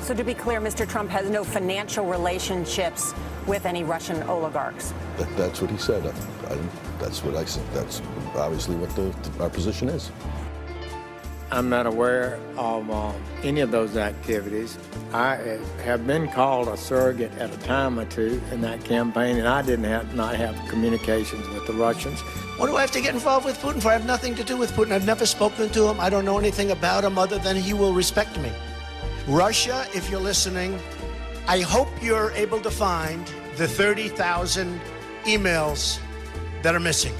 So to be clear, Mr. Trump has no financial relationships with any Russian oligarchs. That's what he said. That's what I said. That's obviously what our position is. I'm not aware of any of those activities. I have been called a surrogate at a time or two in that campaign, and I not have communications with the Russians. What do I have to get involved with Putin for? I have nothing to do with Putin. I've never spoken to him. I don't know anything about him other than he will respect me. Russia, if you're listening, I hope you're able to find the 30,000 emails that are missing.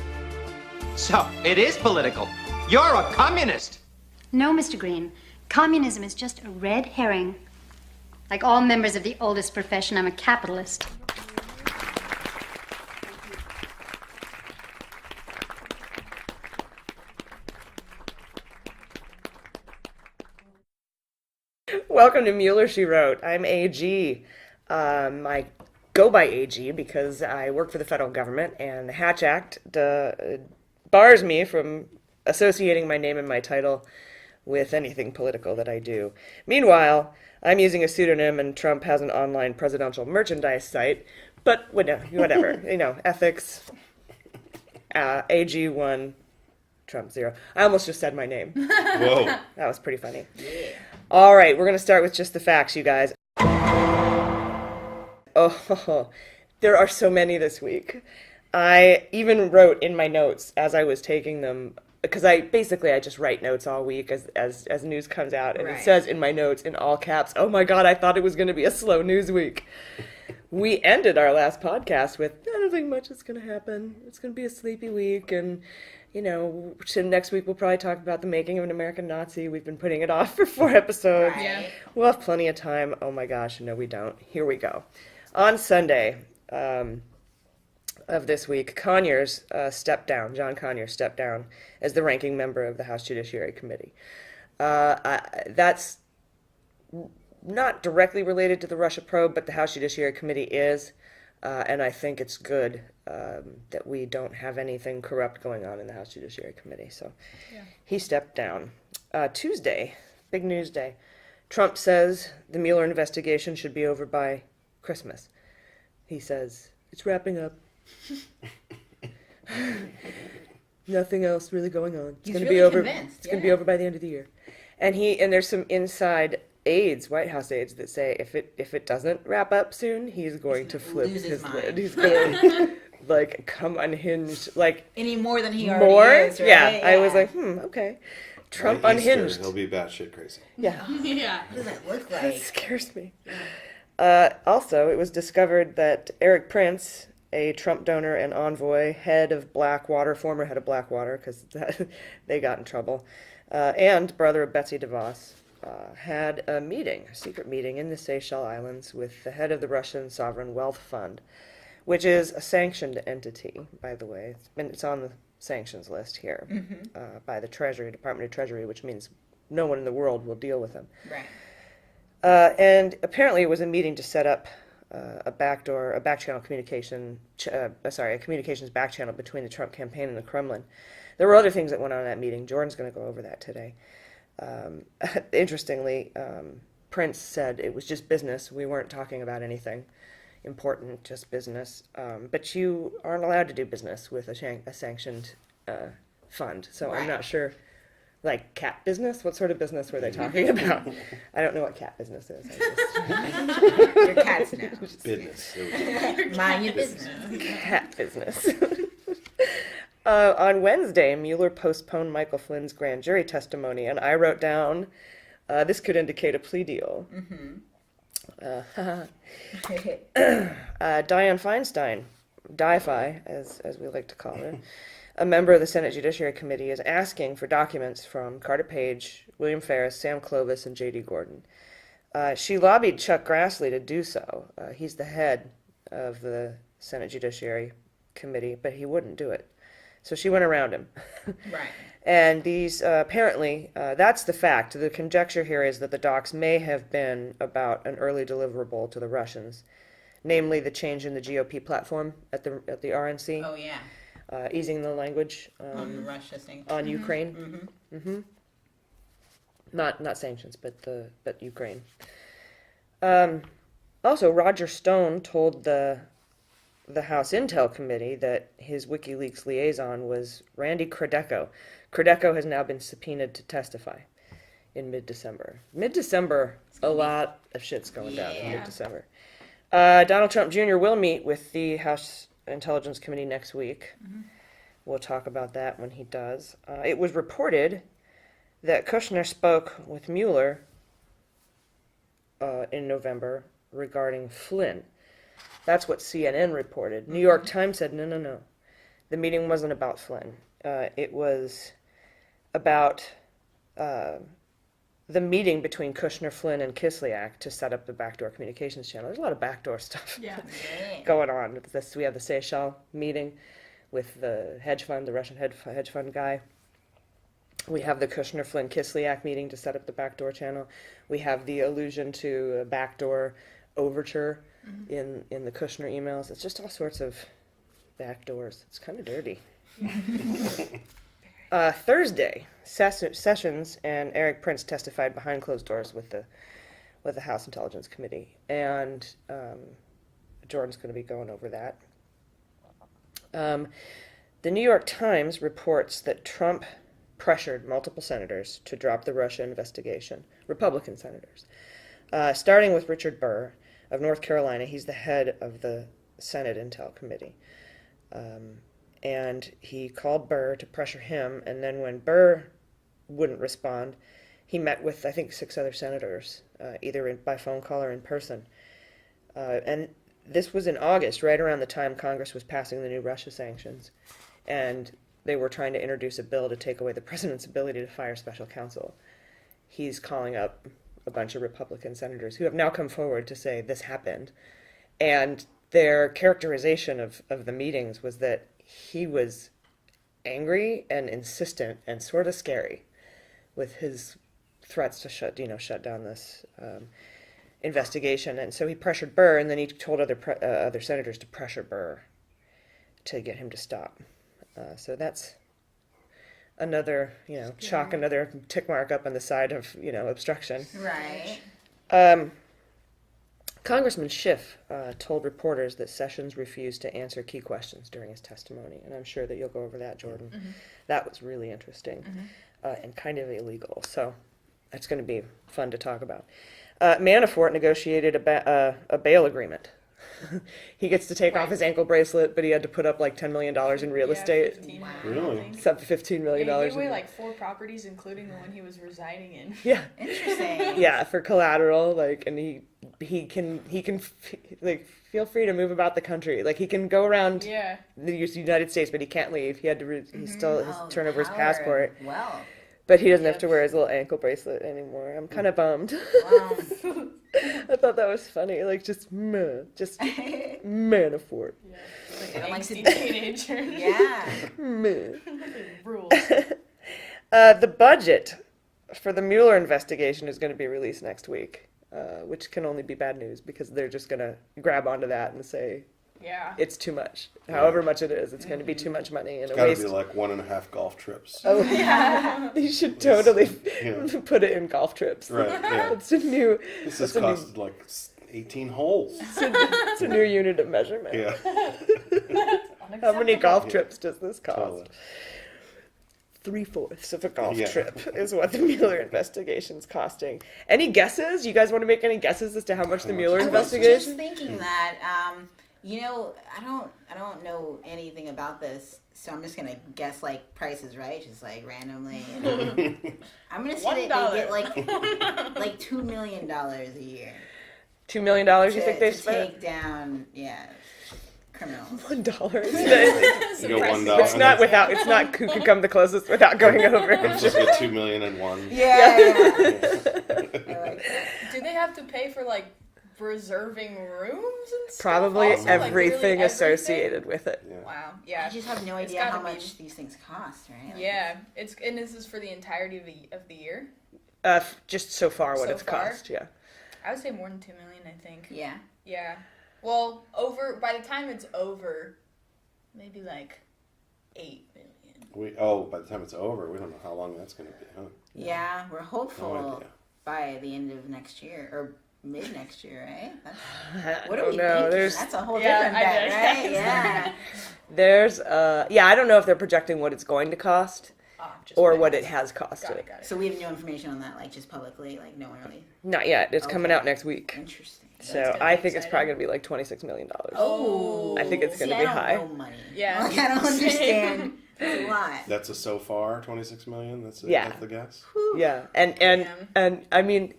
So, it is political. You're a communist. No, Mr. Green. Communism is just a red herring. Like all members of the oldest profession, I'm a capitalist. Welcome to Mueller, She Wrote. I'm AG. I go by AG because I work for the federal government, and the Hatch Act bars me from associating my name and my title with anything political that I do. Meanwhile, I'm using a pseudonym, and Trump has an online presidential merchandise site, but whatever, ethics, AG1, Trump 0. I almost just said my name. Whoa. That was pretty funny. Yeah. All right, we're going to start with just the facts, you guys. Oh, there are so many this week. I even wrote in my notes as I was taking them, because I just write notes all week as news comes out, and It says in my notes in all caps, oh my God, I thought it was going to be a slow news week. We ended our last podcast with, I don't think much is going to happen. It's going to be a sleepy week, and next week we'll probably talk about the making of an American Nazi. We've been putting it off for 4 episodes. Right. We'll have plenty of time. Oh my gosh, no we don't. Here we go. On Sunday of this week, Conyers stepped down. John Conyers stepped down as the ranking member of the House Judiciary Committee. That's not directly related to the Russia probe, but the House Judiciary Committee is, and I think it's good that we don't have anything corrupt going on in the House Judiciary Committee. So he stepped down. Tuesday, big news day. Trump says the Mueller investigation should be over by Christmas. He says, it's wrapping up. Nothing else really going on. It's going to be over. It's going to be over by the end of the year. And there's some inside aides, White House aides, that say if it doesn't wrap up soon, he's going to flip his lid. He's going to come unhinged, any more than he already is. Right? Yeah. I was like, okay. Trump unhinged. He'll be batshit crazy. Yeah. Yeah. What does that look like? That scares me. Also, it was discovered that Eric Prince, a Trump donor and envoy, former head of Blackwater, because they got in trouble, and brother of Betsy DeVos, had a secret meeting in the Seychelles Islands with the head of the Russian Sovereign Wealth Fund, which is a sanctioned entity, by the way. It's on the sanctions list here by the Department of Treasury, which means no one in the world will deal with them. Right. And apparently it was a meeting to set up a communications back channel between the Trump campaign and the Kremlin. There were other things that went on in that meeting. Jordan's going to go over that today. Interestingly, Prince said it was just business. We weren't talking about anything important, just business. But you aren't allowed to do business with a sanctioned fund. So I'm not sure. Like cat business? What sort of business were they talking about? I don't know what cat business is. Your cat's now. Business. Mind your business. Cat business. On Wednesday, Mueller postponed Michael Flynn's grand jury testimony, and I wrote down, this could indicate a plea deal. Dianne Feinstein, Di-Fi, as we like to call her, a member of the Senate Judiciary Committee, is asking for documents from Carter Page, William Ferris, Sam Clovis, and J.D. Gordon. She lobbied Chuck Grassley to do so. He's the head of the Senate Judiciary Committee, but he wouldn't do it. So she went around him. Right. And these, apparently, that's the fact. The conjecture here is that the docs may have been about an early deliverable to the Russians, namely the change in the GOP platform at the RNC. Oh, yeah. Easing the language on Russia on Ukraine. Not sanctions, but Ukraine. Also, Roger Stone told the House Intel Committee that his WikiLeaks liaison was Randy Credeco. Credeco has now been subpoenaed to testify in mid-December. Mid-December, a lot of shit's going down in mid-December. Donald Trump Jr. will meet with the House Intelligence Committee next week. We'll talk about that when he does. It was reported that Kushner spoke with Mueller in November regarding Flynn. That's what CNN reported. New York Times said, no. The meeting wasn't about Flynn. It was about the meeting between Kushner, Flynn, and Kislyak to set up the backdoor communications channel. There's a lot of backdoor stuff going on. We have the Seychelles meeting with the hedge fund, the Russian hedge fund guy. We have the Kushner, Flynn, Kislyak meeting to set up the backdoor channel. We have the allusion to a backdoor overture in the Kushner emails. It's just all sorts of backdoors. It's kind of dirty. Thursday, Sessions and Eric Prince testified behind closed doors with the House Intelligence Committee, and Jordan's going to be going over that. The New York Times reports that Trump pressured multiple senators to drop the Russia investigation, Republican senators, starting with Richard Burr of North Carolina. He's the head of the Senate Intel Committee. And he called Burr to pressure him, and then when Burr wouldn't respond, he met with, I think, 6 other senators, either by phone call or in person. And this was in August, right around the time Congress was passing the new Russia sanctions, and they were trying to introduce a bill to take away the president's ability to fire special counsel. He's calling up a bunch of Republican senators who have now come forward to say this happened, and their characterization of the meetings was that he was angry and insistent and sort of scary with his threats to shut down this investigation. And so he pressured Burr, and then he told other senators to pressure Burr to get him to stop. So that's another, chalk another tick mark up on the side of, obstruction. Right. Congressman Schiff told reporters that Sessions refused to answer key questions during his testimony, and I'm sure that you'll go over that, Jordan. That was really interesting and kind of illegal, so that's going to be fun to talk about. Manafort negotiated a bail agreement. He gets to take off his ankle bracelet, but he had to put up like $10 million in real estate. Really? It's up to $15 million. Yeah, he gave away like 4 properties, including the one he was residing in. Yeah. Interesting. Yeah, for collateral, and he can feel free to move about the country. Like, he can go around the United States, but he can't leave. He had to he still has to turn over his passport. Well. But he doesn't have to wear his little ankle bracelet anymore. I'm kind of bummed. Wow. I thought that was funny. Like, just Manafort. Yeah. Like an Like angsty the- teenager. Yeah. Man. Rules. The budget for the Mueller investigation is going to be released next week, which can only be bad news because they're just going to grab onto that and say Yeah. it's too much. However much it is, it's going to be too much money and It's a got to waste. be like 1.5 golf trips. Oh, you should totally Yeah. put it in golf trips. Right, yeah. It's a new. This it's has a new- costed like 18 holes. It's a new unit of measurement. Yeah. How many golf trips does this cost? Totally. 3/4 of a golf Yeah. trip is what the Mueller investigation's costing. Any guesses? You guys want to make any guesses as to how much the Mueller I was just investigation? thinking that, I don't know anything about this, so I'm just gonna guess like prices, right? Just like randomly. I'm gonna say that they get like $2 million a year. $2 million? You think they to spent? take down, criminals. $1. You go $1. It's not without. It's not who can come the closest without going over. It's just with $2 million and one. Yeah. I like that. Do they have to pay for like reserving rooms and stuff? Probably Also, like, really everything associated with it. Yeah. Wow. Yeah. I just have no It's idea how gotta be- much these things cost, right? Like, Yeah. And this is for the entirety of the year. Just so far what So it's far? cost. Yeah. I would say more than $2 million. I think. Yeah. Yeah. Well, by the time it's over, maybe like $8 million. By the time it's over, we don't know how long that's going to be, huh? Yeah, we're No hopeful idea. by the end of next year, or mid next year, right? What are we know. thinking? That's a whole different bet, right? Yeah. There's I don't know if they're projecting what it's going to cost or what it has costed. Got it. So we have no information on that, like just publicly, like no one really. Not yet. It's coming out next week. Interesting. So I think it's probably going to be like $26 million. Oh. I think it's going to be high. I don't know money. Yeah. Like, I don't understand. That's a lot. That's a so far $26 million. That's the guess. Whew. Yeah, and I mean,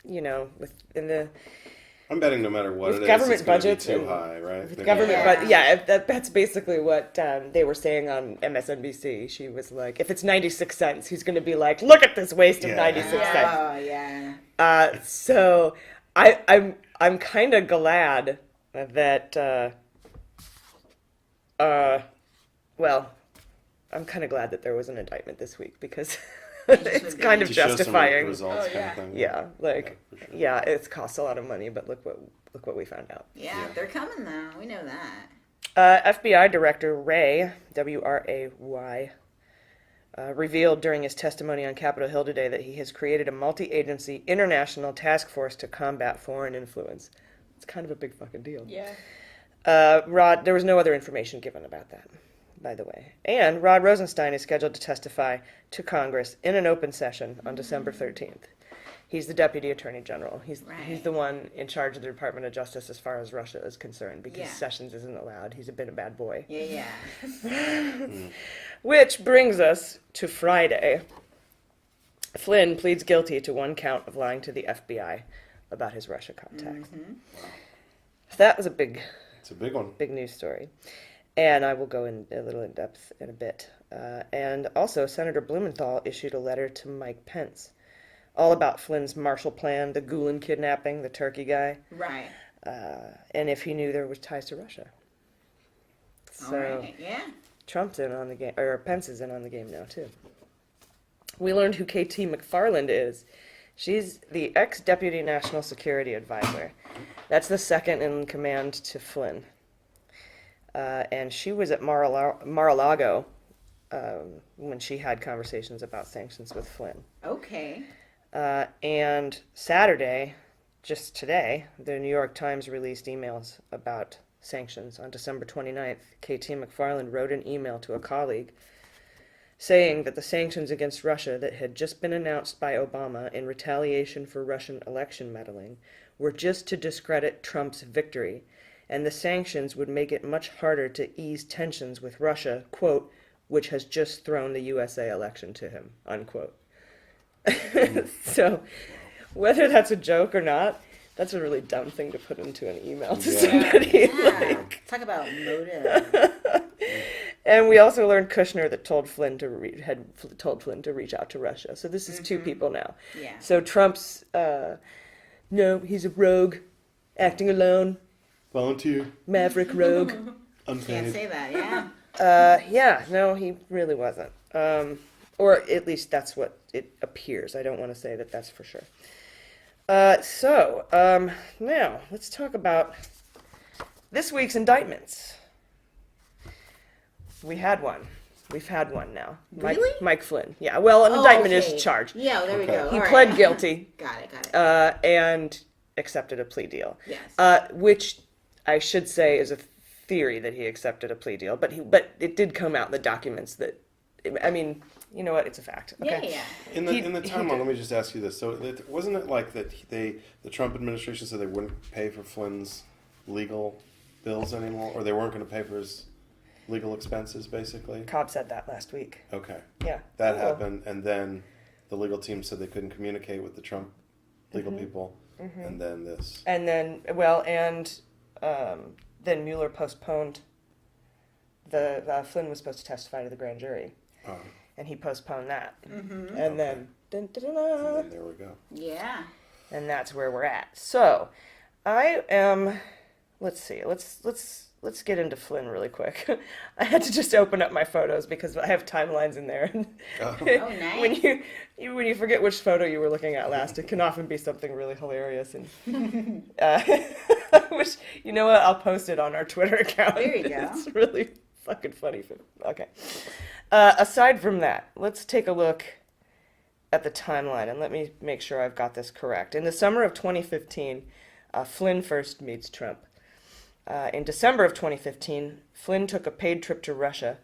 you know, I'm betting no matter what it is, government it's going to be budgets too high, right? With government that's basically what they were saying on MSNBC. She was like, if it's 96 cents, he's going to be like, look at this waste of 96 cents. Oh yeah. So I'm kind of glad that I'm kind of glad that there was an indictment this week because it's kind of justifying. Results kind of thing. Yeah, like it costs a lot of money, but look what we found out. Yeah, they're coming though. We know that. FBI Director Wray, W-R-A-Y, revealed during his testimony on Capitol Hill today that he has created a multi-agency international task force to combat foreign influence. It's kind of a big fucking deal. Yeah. Rod, there was no other information given about that, by the way. And Rod Rosenstein is scheduled to testify to Congress in an open session on December 13th. He's the Deputy Attorney General. He's the one in charge of the Department of Justice as far as Russia is concerned, because Sessions isn't allowed. He's been a bad boy. Yeah. Which brings us to Friday. Flynn pleads guilty to one count of lying to the FBI about his Russia contacts. Mm-hmm. So that was it's a big one. Big news story. And I will go in a little in depth in a bit. And also, Senator Blumenthal issued a letter to Mike Pence, all about Flynn's Marshall Plan, the Gulen kidnapping, the Turkey guy. Right. And if he knew there was ties to Russia. So, Trump's in on the game, or Pence is in on the game now, too. We learned who KT McFarland is. She's the ex-Deputy National Security Advisor. That's the second in command to Flynn. And she was at Mar-a-Lago when she had conversations about sanctions with Flynn. Okay. And Saturday, just today, the New York Times released emails about sanctions. On December 29th, KT McFarland wrote an email to a colleague saying that the sanctions against Russia that had just been announced by Obama in retaliation for Russian election meddling were just to discredit Trump's victory, and the sanctions would make it much harder to ease tensions with Russia, quote, which has just thrown the USA election to him, unquote. So, whether that's a joke or not, that's a really dumb thing to put into an email to somebody. Like. Talk about motive. And we also learned Kushner that told Flynn had told Flynn to reach out to Russia. So this is two people now. Yeah. So Trump's, no, he's a rogue, acting alone. Volunteer. Maverick rogue. Can't say that, yeah, no, he really wasn't. Or at least that's what it appears. I don't want to say that that's for sure. Now, let's talk about this week's indictments. We had one. We've had one now. Really? Mike Flynn. Yeah, well, an indictment is charged. Yeah, there we go. He pled guilty. Got it. And accepted a plea deal. Yes. Which I should say is a theory that he accepted a plea deal, but it did come out in the documents that, I mean, you know what? It's a fact. Okay? Yeah. In the timeline, let me just ask you this. So wasn't it like that the Trump administration said they wouldn't pay for Flynn's legal bills anymore, or they weren't going to pay for his legal expenses, basically? Cobb said that last week. Okay. Yeah. That happened, and then the legal team said they couldn't communicate with the Trump legal people, and then this. And then, then Mueller postponed Flynn was supposed to testify to the grand jury. Oh. And he postponed that. And then, and then there we go. Yeah. And that's where we're at. So, I am, let's see, let's get into Flynn really quick. I had to just open up my photos because I have timelines in there. Oh, nice. When you forget which photo you were looking at last, it can often be something really hilarious. And which, you know what, I'll post it on our Twitter account. There you go. It's really fucking funny. Okay. Aside from that, let's take a look at the timeline, and let me make sure I've got this correct. In the summer of 2015, Flynn first meets Trump. In December of 2015, Flynn took a paid trip to Russia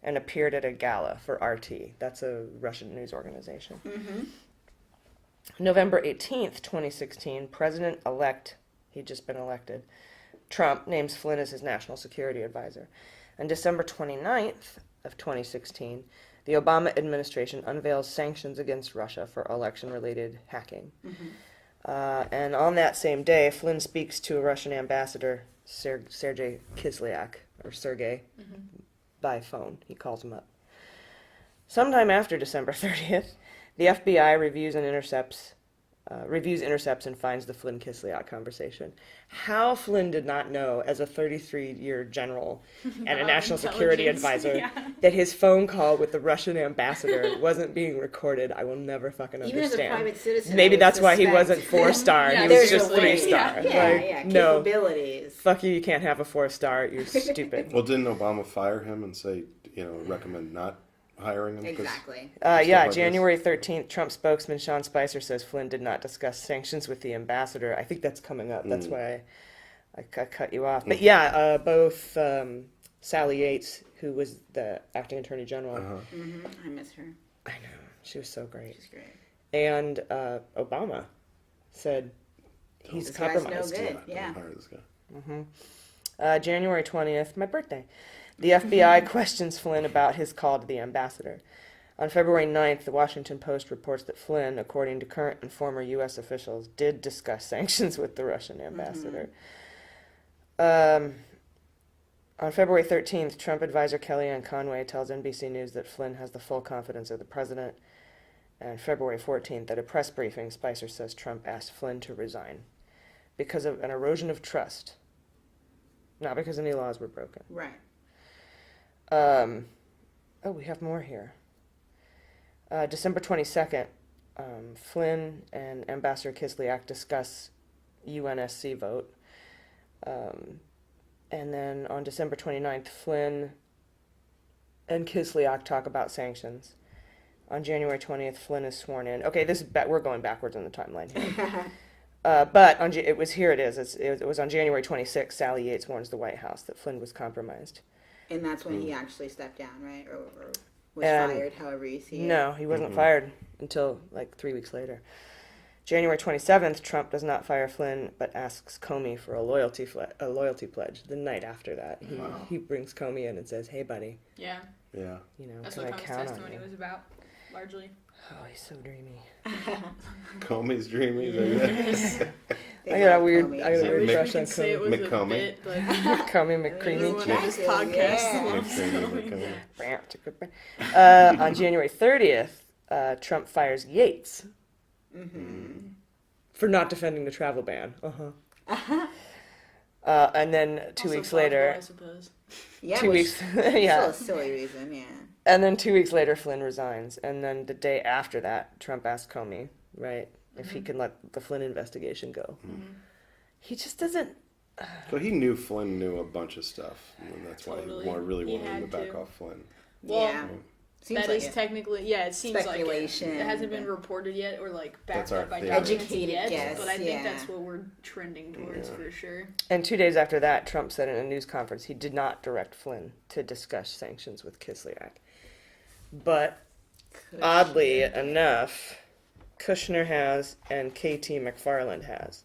and appeared at a gala for RT. That's a Russian news organization. Mm-hmm. November 18th, 2016, President-elect, he'd just been elected, Trump names Flynn as his national security advisor. On December 29th of 2016, the Obama administration unveils sanctions against Russia for election-related hacking. Mm-hmm. And on that same day, Flynn speaks to a Russian ambassador, Sergei Kislyak, or Sergei, by phone. He calls him up. Sometime after December 30th, the FBI reviews intercepts and finds the Flynn-Kislyak conversation. How Flynn did not know, as a 33-year general and a national security advisor, that his phone call with the Russian ambassador wasn't being recorded, I will never fucking understand. Even as a private citizen, maybe that's why he wasn't 4-star. He was just 3-star. No, capabilities. Fuck you can't have a 4-star. You're stupid. Well, didn't Obama fire him and say, recommend not hiring him? Exactly. January 13th, Trump spokesman Sean Spicer says Flynn did not discuss sanctions with the ambassador. I think that's coming up. That's why I cut you off. But both Sally Yates, who was the acting attorney general. I miss her. I know. She was so great. She's great. And Obama said he's compromised. This guy's no good. Don't hire this guy. January 20th, my birthday. The FBI questions Flynn about his call to the ambassador. On February 9th, the Washington Post reports that Flynn, according to current and former U.S. officials, did discuss sanctions with the Russian ambassador. On February 13th, Trump advisor Kellyanne Conway tells NBC News that Flynn has the full confidence of the president. And February 14th, at a press briefing, Spicer says Trump asked Flynn to resign because of an erosion of trust, not because any laws were broken. Right. We have more here. December 22nd, Flynn and Ambassador Kislyak discuss UNSC vote. And then on December 29th, Flynn and Kislyak talk about sanctions. On January 20th, Flynn is sworn in. Okay, we're going backwards in the timeline here. But it was on January 26th, Sally Yates warns the White House that Flynn was compromised. And that's when he actually stepped down, right? Or was fired, however you see it. No, he wasn't fired until like 3 weeks later. January 27th, Trump does not fire Flynn, but asks Comey for a loyalty pledge. The night after that, he brings Comey in and says, "Hey, buddy." Yeah. Yeah. That's can what I Comey's count testimony on you? was about, largely. Oh, he's so dreamy. Comey's dreamy. I got a weird crush on say it was McComey. a bit, but Comey McCreamy. one of his podcasts. On January 30th, Trump fires Yates for not defending the travel ban. And then 2 Also weeks plausible, later, I suppose. Yeah, 2 weeks, Still a silly reason, yeah. And then 2 weeks later, Flynn resigns. And then the day after that, Trump asks Comey, right, if he can let the Flynn investigation go. He just doesn't. So he knew Flynn knew a bunch of stuff, and that's why he really wanted him to back to. off Flynn. Well, Yeah. Seems that like is it. technically, it seems like Speculation. it hasn't been reported yet or like backed That's our up by theory. documents Educated yet, guess, but I think yeah. that's what we're trending towards for sure. And 2 days after that, Trump said in a news conference he did not direct Flynn to discuss sanctions with Kislyak. But oddly enough, Kushner has and KT McFarland has.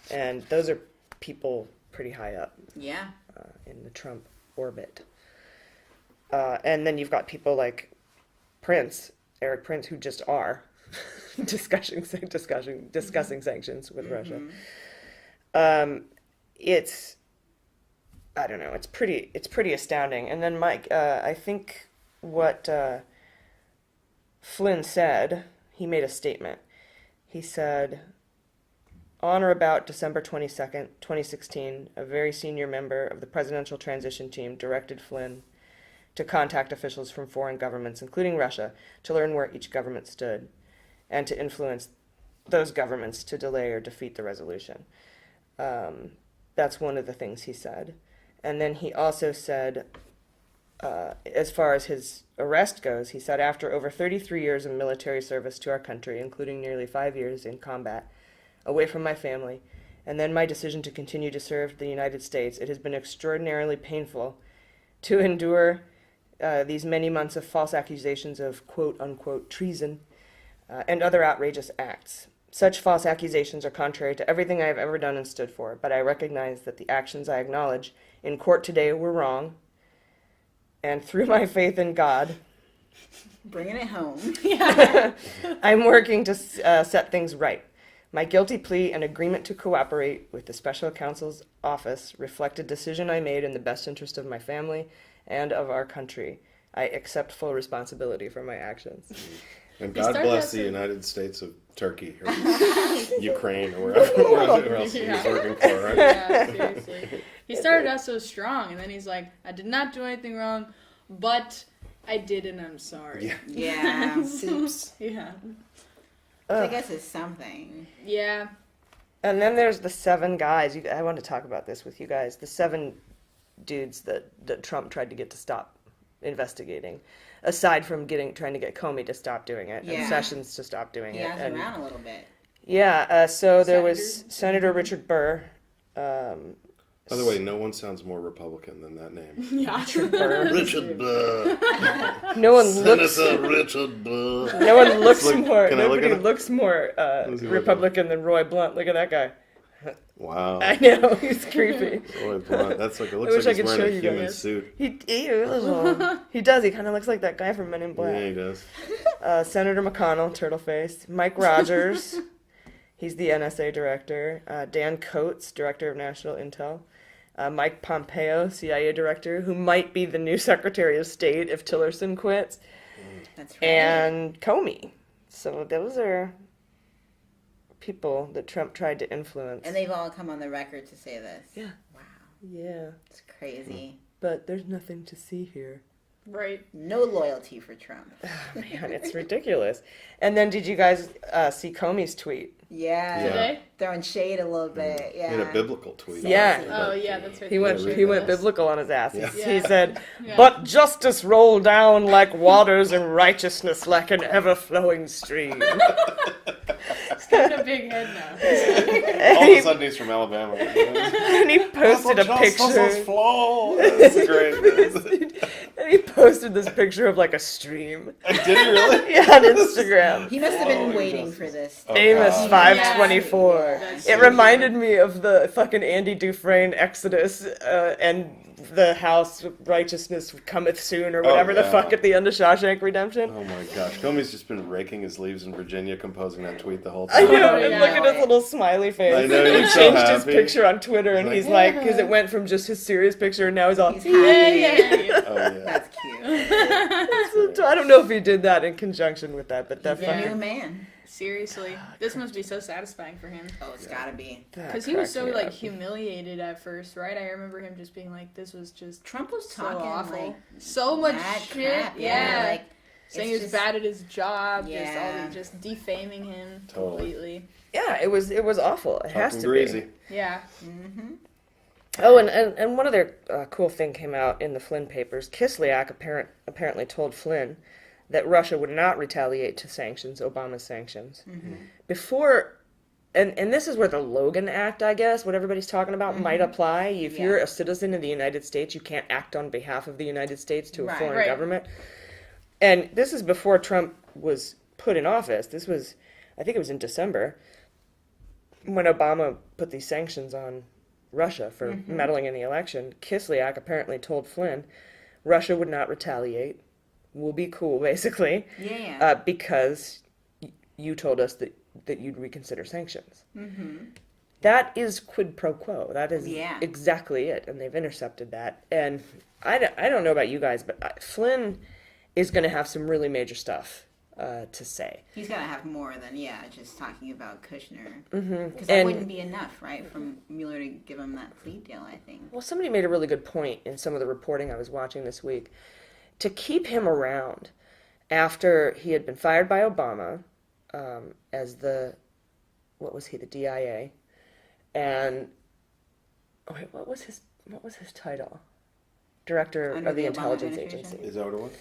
And those are people pretty high up Yeah. in the Trump orbit. And then you've got people like Eric Prince, who just are discussing sanctions with Russia. It's, I don't know, it's pretty astounding. And then Mike, I think what Flynn said, he made a statement. He said, on or about December 22nd, 2016, a very senior member of the presidential transition team directed Flynn to contact officials from foreign governments, including Russia, to learn where each government stood and to influence those governments to delay or defeat the resolution. That's one of the things he said. And then he also said, as far as his arrest goes, he said, after over 33 years of military service to our country, including nearly 5 years in combat, away from my family, and then my decision to continue to serve the United States, it has been extraordinarily painful to endure these many months of false accusations of quote-unquote treason and other outrageous acts. Such false accusations are contrary to everything I have ever done and stood for, but I recognize that the actions I acknowledge in court today were wrong, and through my faith in God, Bringing it home. I'm working to set things right. My guilty plea and agreement to cooperate with the Special Counsel's office reflect a decision I made in the best interest of my family and of our country. I accept full responsibility for my actions. And God bless the United States of Turkey or Ukraine or wherever else he was working for, right? Yeah, seriously. He started out so strong, and then he's like, I did not do anything wrong, but I did, and I'm sorry. Yeah. Oops. Yeah. I guess it's something. Yeah. And then there's the 7 guys. I want to talk about this with you guys. The 7 dudes that Trump tried to get to stop investigating. Aside from trying to get Comey to stop doing it and Sessions to stop doing it. He has around a little bit. Yeah, so there was Senator Richard Burr. By the way, no one sounds more Republican than that name. Yeah. Richard Burr. Richard Burr. No one looks. Senator Richard Burr. No one looks more. Can I look Nobody at him? looks more Republican than Roy Blunt. Look at that guy. Wow. I know, he's creepy. Roy Blunt. That's like, it I looks wish like I he's could wearing show a you human guys. suit. He does. He kind of looks like that guy from Men in Black. Yeah, he does. Senator McConnell, turtle face. Mike Rogers, he's the NSA director. Dan Coates, director of National Intel. Mike Pompeo, CIA director, who might be the new Secretary of State if Tillerson quits. That's right. And Comey. So those are people that Trump tried to influence. And they've all come on the record to say this. Yeah. Wow. Yeah. It's crazy. But there's nothing to see here. Right. No loyalty for Trump. Oh, man, it's ridiculous. And then did you guys see Comey's tweet? Yeah. Today? Throwing shade a little bit. Yeah. He had a biblical tweet. Yeah. Oh, yeah, that's right. He went biblical on his ass. Yeah. He said, "But justice rolled down like waters and righteousness like an ever-flowing stream." He's got a big head now. All of a sudden he's from Alabama. And he posted a picture. That's great. And he posted this picture of like a stream. Did he really? Yeah, on Instagram. He must have been waiting for this. Amos 5:24. That's It so reminded me of the fucking Andy Dufresne Exodus and the house righteousness cometh soon or whatever the fuck at the end of Shawshank Redemption. Oh my gosh. Comey's just been raking his leaves in Virginia composing that tweet the whole I time. know, and look at his little smiley face. I know, He he's so changed his happy. picture on Twitter and he's like, because it went from just his serious picture and now he's all, He's happy. Oh, yeah. That's cute. I don't know if he did that in conjunction with that, but that He's a new fucking... man. Seriously. This must be so satisfying for him. Oh, it's gotta be. Because he was so, like, humiliated at first, right? I remember him just being like, this was just Trump was so talking awful. like So much mad shit. crap. Yeah. Like saying he it's was just- bad at his job, Yeah. just defaming him Totally. completely. Yeah, it was awful. It has Talking to greasy. be. Yeah. Oh, and one other cool thing came out in the Flynn papers. Kislyak apparently told Flynn that Russia would not retaliate to sanctions, Obama's sanctions. Before, and this is where the Logan Act, I guess, what everybody's talking about, might apply. If you're a citizen of the United States, you can't act on behalf of the United States to a foreign government. And this is before Trump was put in office. This was, I think it was in December, when Obama put these sanctions on Russia for meddling in the election. Kislyak apparently told Flynn Russia would not retaliate. We'll be cool, basically. Yeah. Because you told us that you'd reconsider sanctions. That is quid pro quo. That is exactly it. And they've intercepted that. And I don't know about you guys, but Flynn is going to have some really major stuff to say. He's got to have more than, just talking about Kushner. Because that wouldn't be enough, right, from Mueller to give him that plea deal, I think. Well, somebody made a really good point in some of the reporting I was watching this week. To keep him around after he had been fired by Obama as the DIA, and wait, what was his title? director Under of the the Obama intelligence administration? agency. Is that what it was?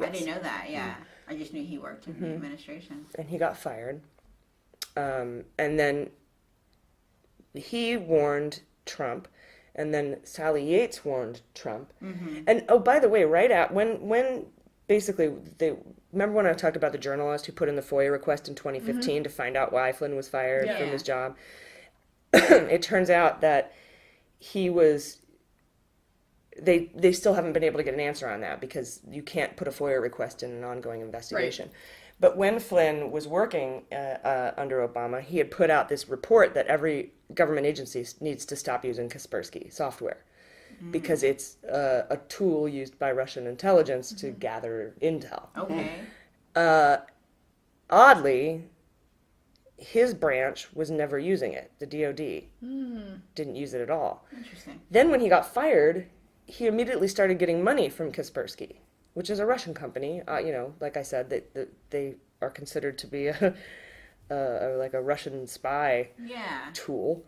I didn't know that. Yeah, I just knew he worked in the administration. And he got fired. And then he warned Trump, and then Sally Yates warned Trump. And oh, by the way, right at when basically they remember when I talked about the journalist who put in the FOIA request in 2015 to find out why Flynn was fired from his job. It turns out that he was. They still haven't been able to get an answer on that because you can't put a FOIA request in an ongoing investigation. Right. But when Flynn was working under Obama, he had put out this report that every government agency needs to stop using Kaspersky software because it's a tool used by Russian intelligence to gather intel. Okay. Oddly, his branch was never using it. The DOD didn't use it at all. Interesting. Then when he got fired, he immediately started getting money from Kaspersky, which is a Russian company. Like I said, they are considered to be like a Russian spy tool.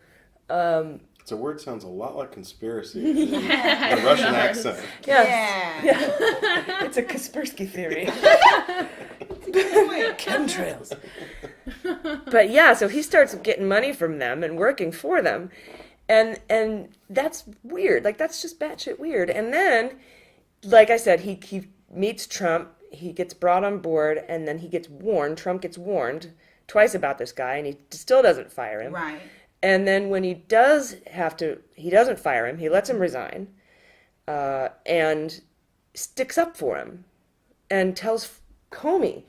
It's a word sounds a lot like conspiracy. A Russian accent. Yes. Yeah. It's a Kaspersky theory. Chemtrails. But yeah, so he starts getting money from them and working for them. And that's weird. Like, that's just batshit weird. And then, like I said, he meets Trump, he gets brought on board, and then he gets warned. Trump gets warned twice about this guy, and he still doesn't fire him. Right. And then when he does have to, he doesn't fire him, he lets him resign, and sticks up for him, and tells Comey,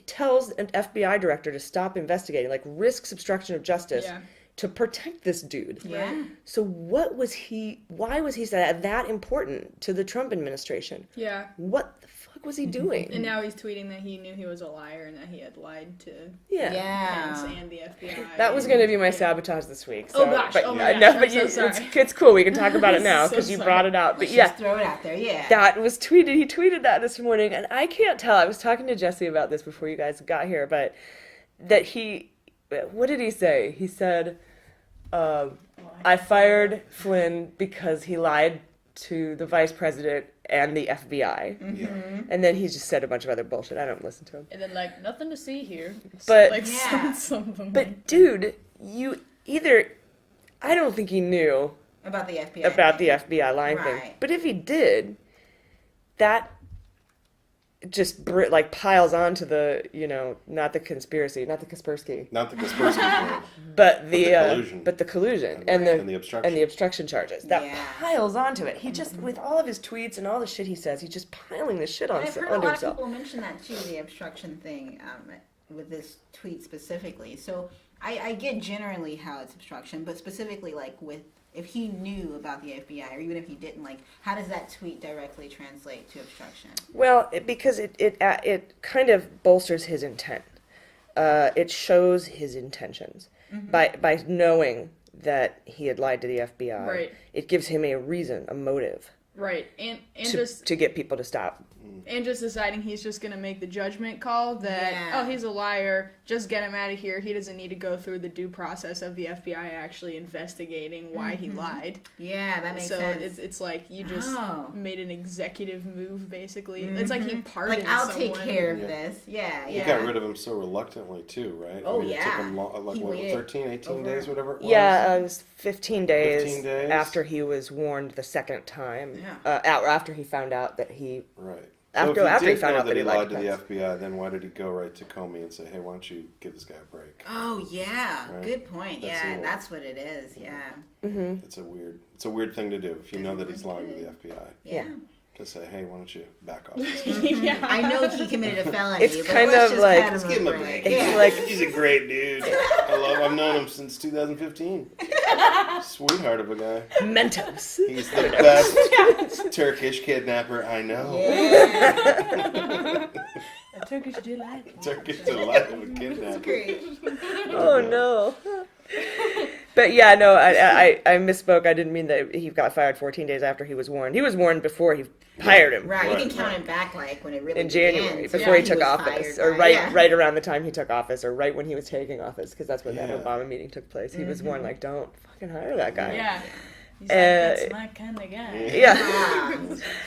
tells an FBI director to stop investigating, like risks obstruction of justice. Yeah. To protect this dude. Yeah. So why was he that important to the Trump administration? Yeah. What the fuck was he doing? And now he's tweeting that he knew he was a liar and that he had lied to Pence and the FBI. That was going to be my sabotage this week. So, oh gosh. But, oh my gosh. but it's cool. We can talk about it now because you brought it out. But Let's just throw it out there. Yeah. That was tweeted. He tweeted that this morning, and I can't tell. I was talking to Jesse about this before you guys got here, but that what did he say? He said, I fired Flynn because he lied to the vice president and the FBI. Mm-hmm. And then he just said a bunch of other bullshit. I don't listen to him. And then, like, nothing to see here. But, But dude, I don't think he knew about the FBI lying thing. But if he did, that just piles onto the, not the Kaspersky, but the collusion and the obstruction charges. That piles onto it. He just, with all of his tweets and all the shit he says, he's just piling this shit on I've heard under a lot himself. of people mention that too, the obstruction thing, with this tweet specifically. So I get generally how it's obstruction, but specifically like if he knew about the FBI, or even if he didn't, like, how does that tweet directly translate to obstruction? Well, because it kind of bolsters his intent. It shows his intentions by knowing that he had lied to the FBI. Right. It gives him a reason, a motive. Right, and to get people to stop. And just deciding he's just going to make the judgment call that, he's a liar, just get him out of here. He doesn't need to go through the due process of the FBI actually investigating why he lied. Yeah, that makes sense. So it's like you just made an executive move, basically. It's like he pardoned I'll someone. take care of this. Yeah. You got rid of him so reluctantly, too, right? Oh, It took him 13, 18 days, whatever it was? Yeah, it was 15 days after he was warned the second time. Yeah. After he found out that he... Right. After he found out that he lied to the FBI, then why did he go right to Comey and say, hey, why don't you give this guy a break? Oh, yeah. Right? Good point. That's what it is. Yeah. Mm-hmm. It's a weird thing to do if you know that he's lying to the FBI. Yeah. To say, hey, why don't you back off? I know he committed a felony. It's kind of like, let's give him a break. It's like, he's a great dude. I've known him since 2015. Sweetheart of a guy. Mentos. He's the best Turkish kidnapper I know. Yeah. A Turkish delight. Turkish delight of a kidnapper. Oh no. But yeah, no, I misspoke. I didn't mean that he got fired 14 days after he was warned. He was warned before he hired him. Right, you can count him back like when it really in January, before he took office, or right around the time he took office, or right when he was taking office, because that's when that Obama meeting took place. He was warned, like, don't fucking hire that guy. Yeah. He's like, that's my kind of guy. Yeah.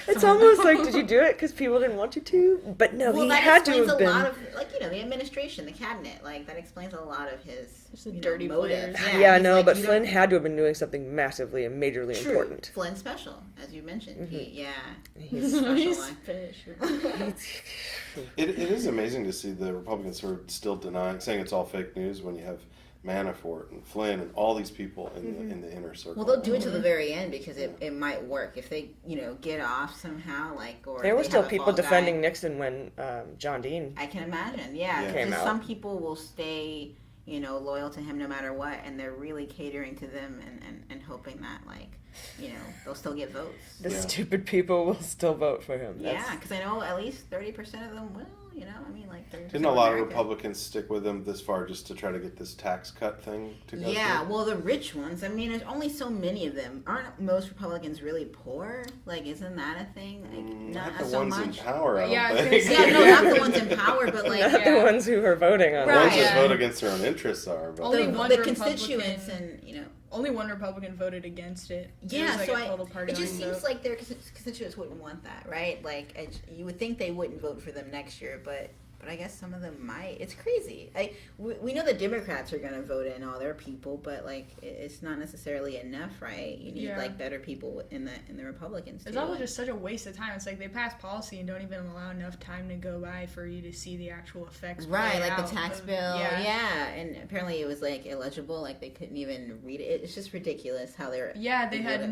It's almost like, did you do it because people didn't want you to? But no, he had to have been. A lot of, like, you know, the administration, the cabinet, like, that explains a lot of his dirty motives. Yeah, no, like, but Flynn had to have been doing something massively and majorly important. Flynn special, as you mentioned. Mm-hmm. He's special. It is amazing to see the Republicans sort of still saying it's all fake news when you have Manafort and Flynn and all these people in the inner circle. Well, they'll do it to the very end because it might work if they, you know, get off somehow. Like, or there were still people defending Nixon when John Dean. I can imagine, yeah. Came out. Some people will stay, you know, loyal to him no matter what, and they're really catering to them and hoping that, like, you know, they'll still get votes. The stupid people will still vote for him. Yeah, because I know at least 30% of them will. You know, I mean, like, didn't a lot of Republicans stick with him this far just to try to get this tax cut thing to go through? Well, the rich ones. I mean, there's only so many of them. Aren't most Republicans really poor? Like, isn't that a thing? Like, not the so ones much. in power. I Yeah, don't think. yeah, no, not the ones in power, but like not the ones who are voting on. The ones that vote against their own interests are. But Only one the Republican, constituents, and you know. Only one Republican voted against it. Yeah, it was like so it just seems like their constituents wouldn't want that, right? Like, you would think they wouldn't vote for them next year, but I guess some of them might. It's crazy. We know the Democrats are going to vote in all their people, but like it's not necessarily enough, right? You need like better people in the Republicans too. It's also just such a waste of time. It's like they pass policy and don't even allow enough time to go by for you to see the actual effects. Right, like the tax bill. Yeah, and apparently it was like illegible. Like they couldn't even read it. It's just ridiculous how they're. Yeah, they had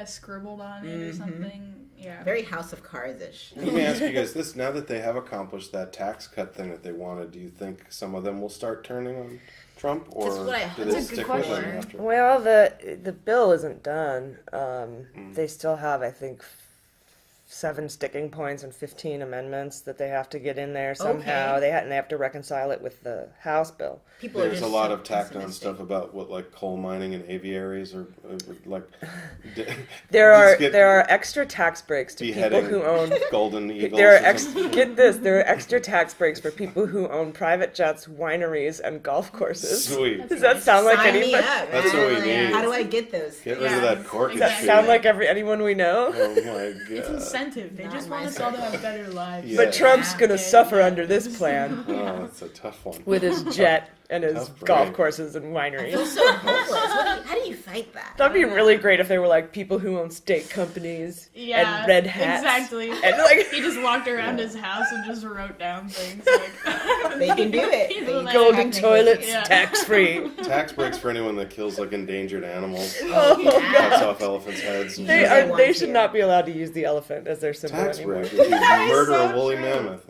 scribbled on it or something. Yeah. Very House of Cards-ish. Let me ask you guys this. Now that they have accomplished that tax cut thing that they wanted, do you think some of them will start turning on Trump? Or do they stick with him after? Well, the bill isn't done. They still have, I think, 7 sticking points and 15 amendments that they have to get in there somehow. Okay. They have to reconcile it with the House bill. There's a lot of tacked on stuff about what, like, coal mining and aviaries or like. There are extra tax breaks to people who own golden eagles. Get this. There are extra tax breaks for people who own private jets, wineries, and golf courses. Sweet. Does that sound like Sign anybody? me up. That's what we need. How do I get those? Get rid of that cork. Does that sound like anyone we know? Oh my god. It's incentive. They just want us all to have better lives. Yeah. But Trump's gonna suffer under this plan. Oh, that's a tough one. With his jet and his golf courses and wineries. I feel so hopeless. How do you fight that? That'd be really great if they were like people who own state companies and red hats. Exactly. And like he just walked around his house and just wrote down things. Like, they can do it. Golden toilets, tax free. Tax breaks for anyone that kills like endangered animals. Cuts off elephants' heads. They should not be allowed to use the elephant as their symbol tax anymore. break. If you murder a woolly mammoth.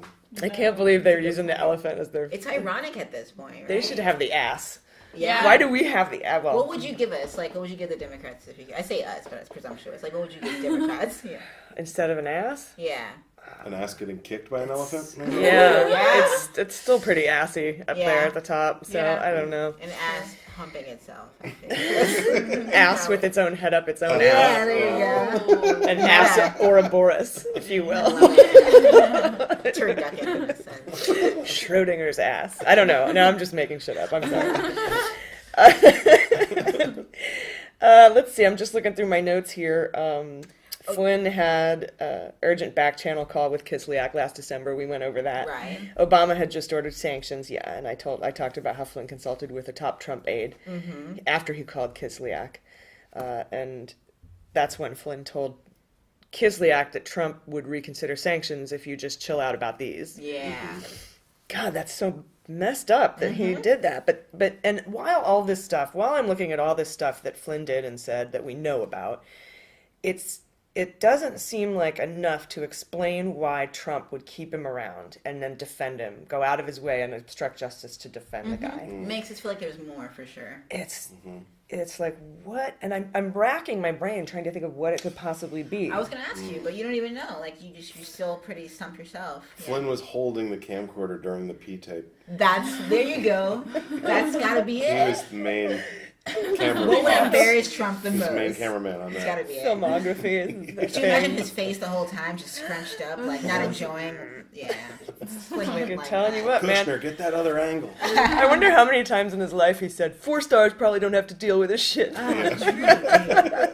I can't believe they're using the elephant as their. It's ironic at this point, right? They should have the ass. Yeah. Why do we have the ass? Well, what would you give us? Like, what would you give the Democrats if you? I say us, but it's presumptuous. Like, what would you give Democrats? Yeah. Instead of an ass? Yeah. An ass getting kicked by an elephant? Yeah. It's still pretty assy up there at the top. So I don't know. An ass humping itself. I think. Ass with its own head up its own ass. Yeah, there you go. An ass Ouroboros, if you will. Turducken. Schrodinger's ass. I don't know. No, I'm just making shit up. I'm sorry. Let's see. I'm just looking through my notes here. Flynn had an urgent back channel call with Kislyak last December. We went over that. Right. Obama had just ordered sanctions, and I talked about how Flynn consulted with a top Trump aide after he called Kislyak. And that's when Flynn told Kislyak that Trump would reconsider sanctions if you just chill out about these. Yeah. God, that's so messed up that he did that. But and while I'm looking at all this stuff that Flynn did and said that we know about, it doesn't seem like enough to explain why Trump would keep him around and then defend him, go out of his way and obstruct justice to defend the guy. Makes us feel like there's more for sure. It's like, what? And I'm racking my brain trying to think of what it could possibly be. I was going to ask you, but you don't even know. Like, you're still pretty stumped yourself. Flynn was holding the camcorder during the P-tape. There you go. That's got to be it. He was the main cameraman. What would embarrass Trump the He's most? the main cameraman on that. It's got to be it. Filmography. Could you imagine his face the whole time, just scrunched up, like not enjoying? Yeah. I'm telling you what, man. Kushner, get that other angle. I wonder how many times in his life he said, 4 stars probably don't have to deal with this shit. I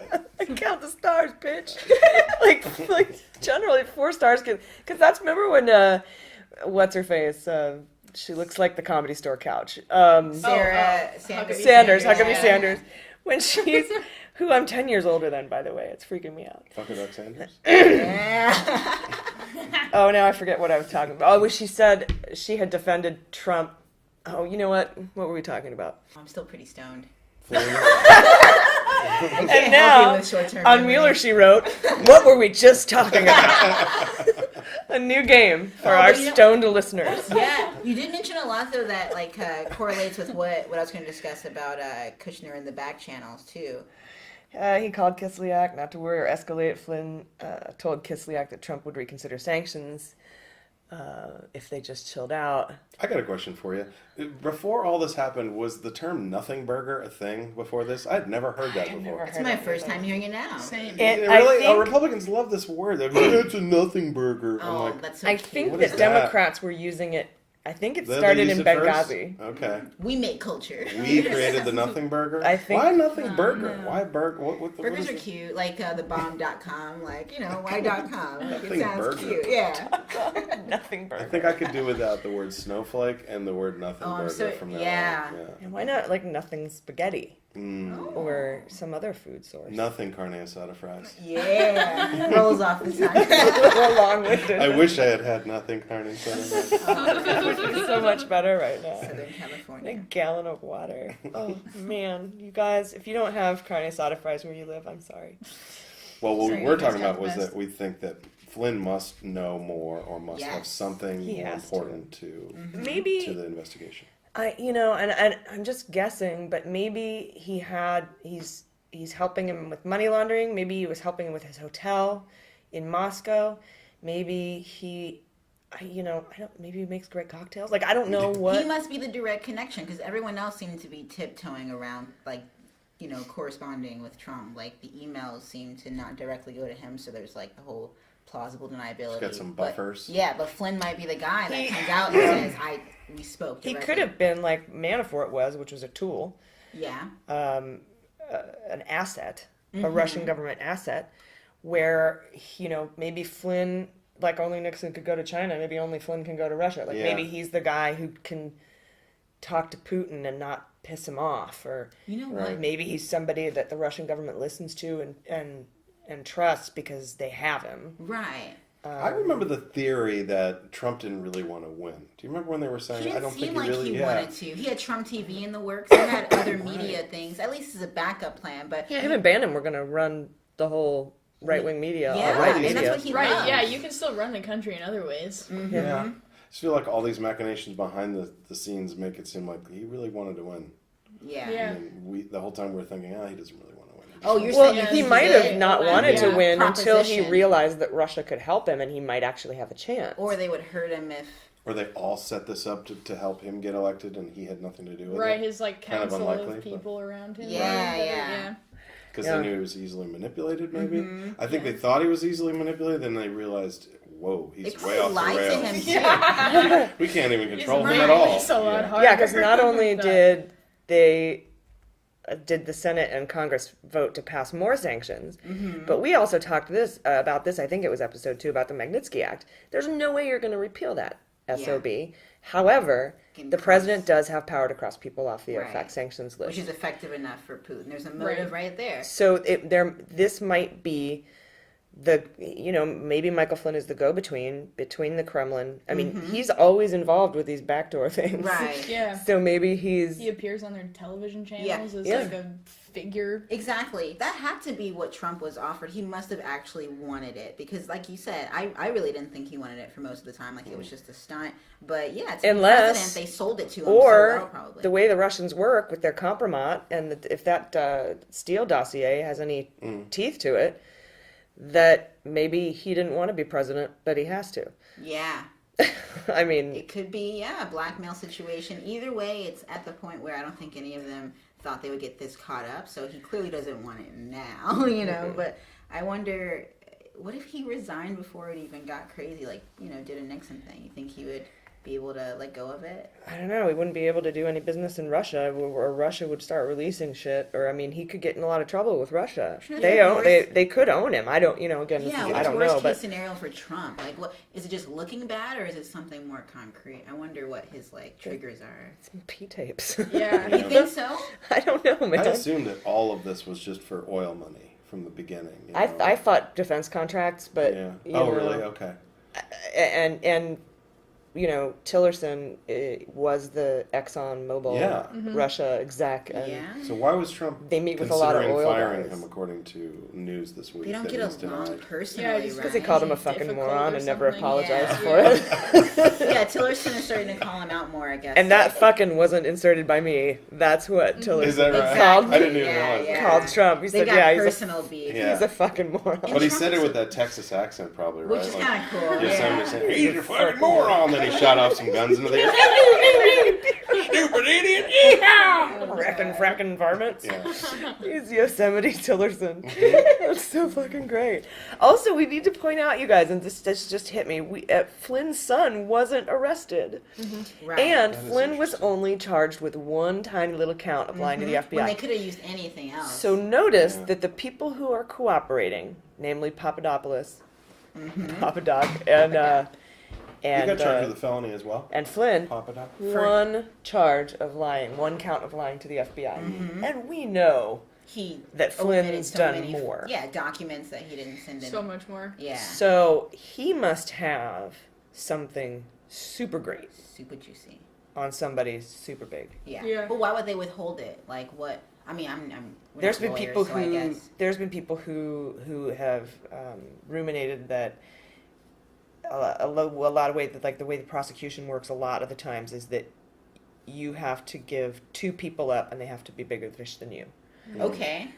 the stars, bitch. like generally 4 stars, because that's, remember when what's her face? She looks like the Comedy Store couch. Sarah Sanders, Huckabee Sanders. When she's, who I'm 10 years older than, by the way. It's freaking me out. Fucking Duck Sanders? Oh, now I forget what I was talking about. Oh, she said she had defended Trump. Oh, you know what? What were we talking about? I'm still pretty stoned. And now, on Mueller, she wrote, what were we just talking about? A new game for our stoned listeners. Yeah, you did mention a lot, though, that like correlates with what I was going to discuss about Kushner in the back channels, too. He called Kislyak not to worry or escalate. Flynn told Kislyak that Trump would reconsider sanctions if they just chilled out. I got a question for you. Before all this happened, was the term nothing burger a thing before this? I'd never heard that before. It's my first time hearing it now. Same. Republicans love this word. They're like, it's a nothing burger. Oh, I'm like, that's so I cute. think What that is Democrats were using it. I think it They started used in it first? Benghazi. Okay. We make culture. We created the nothing burger? I think- Why nothing burger? Why burger? What Burgers is are it? cute, like thebomb.com, like, why.com. Like, Nothing it sounds burger. cute, yeah. Nothing burger. I think I could do without the word snowflake and the word nothing burger from now on. And why not like nothing spaghetti Mm. or some other food source? Nothing carne asada fries. Yeah. Rolls off the tongue. We're long-winded. I wish I had had nothing carne asada fries. It's so much better right now. Southern California. A gallon of water. Oh man, you guys, if you don't have carne asada fries where you live, I'm sorry. Well, what Sorry, we were you guys talking got about the was best. that we think that Flynn must know more or must have something He more has important to Maybe to the investigation. and I'm just guessing, but maybe he's helping him with money laundering. Maybe he was helping him with his hotel in Moscow. Maybe maybe he makes great cocktails. Like, I don't know what. He must be the direct connection, because everyone else seemed to be tiptoeing around, like, corresponding with Trump. Like, the emails seem to not directly go to him, so there's, like, the whole plausible deniability. He's got some But- buffers. but Flynn might be the guy that comes out and says, we spoke He directly. could have been like Manafort was, which was a tool. Yeah. An asset, a Mhm. Russian government asset, where, maybe Flynn, like only Nixon could go to China, maybe only Flynn can go to Russia. Like, maybe he's the guy who can talk to Putin and not piss him off. Or what? maybe he's somebody that the Russian government listens to and trusts because they have him. Right. I remember the theory that Trump didn't really want to win. Do you remember when they were saying, He I didn't don't seem think he like really he wanted to. He had Trump TV in the works. He had other media things, at least as a backup plan. But Him and Bannon were going to run the whole right-wing media. Yeah, right and media. that's what he Right, loves. yeah, you can still run the country in other ways. Yeah. I just feel like all these machinations behind the scenes make it seem like he really wanted to win. Yeah. And the whole time we're thinking, he doesn't really want to win. Oh, you're Well, saying he this might is have it? not wanted to win until he Proposition. realized that Russia could help him and he might actually have a chance. Or they would hurt him if... Or they all set this up to help him get elected and he had nothing to do with it. Right, his like Kind of council unlikely, of people around him. Yeah. Because they knew he was easily manipulated, maybe. I think they thought he was easily manipulated, then they realized, whoa, he's They way off the lied to rails. him, too. We can't even control His him at mind all. is a lot harder. Yeah, because not only than- did the Senate and Congress vote to pass more sanctions, but we also talked about this, I think it was episode 2, about the Magnitsky Act. There's no way you're going to repeal that SOB. However, the president does have power to cross people off the effect sanctions list. Which is effective enough for Putin. There's a motive right there. So this might be maybe Michael Flynn is the go-between between the Kremlin. I mean, he's always involved with these backdoor things. Right. Yeah. So maybe he appears on their television channels as Yeah. like a figure. Exactly. That had to be what Trump was offered. He must have actually wanted it. Because, like you said, I really didn't think he wanted it for most of the time. Like, it was just a stunt. But, yeah, to the president, they sold it to him so well, probably. The way the Russians work with their compromat, and if that Steele dossier has any teeth to it, that maybe he didn't want to be president, but he has to. Yeah. I mean... It could be, a blackmail situation. Either way, it's at the point where I don't think any of them thought they would get this caught up, so he clearly doesn't want it now, but I wonder, what if he resigned before it even got crazy, like, did a Nixon thing? You think he would be able to let go of it? I don't know. He wouldn't be able to do any business in Russia, or Russia would start releasing shit. Or I mean, he could get in a lot of trouble with Russia. They could own him. I don't, again, Yeah, I don't what's know. the worst case scenario for Trump? Like, what is it? Just looking bad, or is it something more concrete? I wonder what his triggers are. Some P tapes. Yeah, you think so? I don't know, man. I assumed that all of this was just for oil money from the beginning. I thought defense contracts, but yeah. really? Okay. And Tillerson was the Exxon Mobil Russia exec. And so why was Trump they meet with a lot of oil firing guys. him, according to news this week? They don't get along personally, Yeah, because they called him a fucking moron and never apologized for it. it. Tillerson is starting to call him out more, I guess. And that fucking wasn't inserted by me. That's what Tillerson is that right? called. I didn't even realize that. Called Trump. He said, got he's personal beef. He's a fucking moron. But he said it with that Texas accent, probably, right? Which is kind of cool. Yosemite saying, he's a fucking moron. Then he shot off some guns into the air. Stupid idiot! Yeehaw! Fracking varmints. Yeah. He's Yosemite Tillerson. That's so fucking great. Also, we need to point out, you guys, and this just hit me. Flynn's son wasn't arrested, Right. and Flynn was only charged with one tiny little count of lying to the FBI. When they could have used anything else. So notice that the people who are cooperating, namely Papadopoulos, Papadoc, and he got charged with a felony as well. And Flynn, Papadoc. one charge of lying, one count of lying to the FBI. And we know that Flynn's done more. Yeah, documents that he didn't send in. So much more. Yeah. So he must have something super great. Super juicy. On somebody super big. Yeah. But why would they withhold it? Like what? I mean, there's been people who have ruminated that a lot of way that the way the prosecution works a lot of the times is that you have to give two people up and they have to be bigger fish than you. Okay.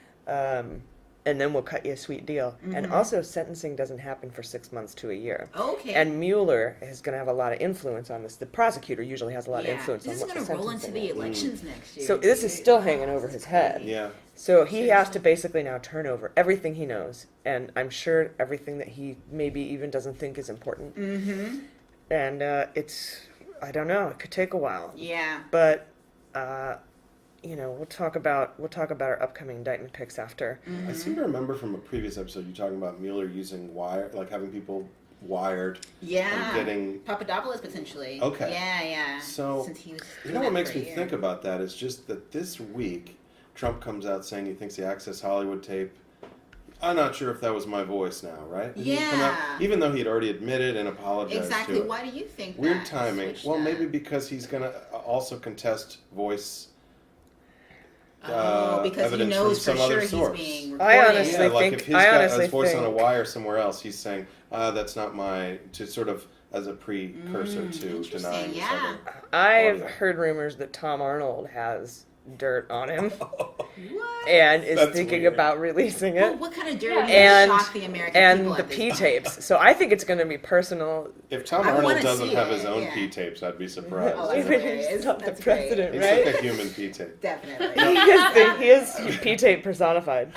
And then we'll cut you a sweet deal. And also, sentencing doesn't happen for 6 months to a year. Okay. And Mueller is going to have a lot of influence on this. The prosecutor usually has a lot of influence on what the sentencing is. This is going to roll into the elections next year. So this is still hanging over his head. Yeah. So he has to basically now turn over everything he knows. And I'm sure everything that he maybe even doesn't think is important. And it's, I don't know, it could take a while. Yeah. But, we'll talk about our upcoming indictment picks after. I seem to remember from a previous episode you talking about Mueller using wire, like having people wired. Yeah. And getting Papadopoulos potentially. Okay. Yeah. So since he was what makes me think about that is just that this week Trump comes out saying he thinks the Access Hollywood tape. I'm not sure if that was my voice now, right? Yeah. Even though he'd already admitted and apologized exactly. to it. Why do you think Weird that? timing. Well, maybe because he's going to also contest voice. Because he knows for sure he's being recorded. I honestly think like if he's got his voice on a wire somewhere else, he's saying, that's not my, to sort of as a precursor to denying this other I've audio. heard rumors that Tom Arnold has dirt on him. What? And is That's thinking weird. about releasing it. Well, what kind of dirt would shock the American and people the at this P point? tapes. So I think it's going to be personal. If Tom I Arnold wanna doesn't see have it, his own yeah. P tapes, I'd be surprised. Oh, that's hilarious. He's not the That's great. president, He's right? like a human P tape. Definitely. He is P tape personified.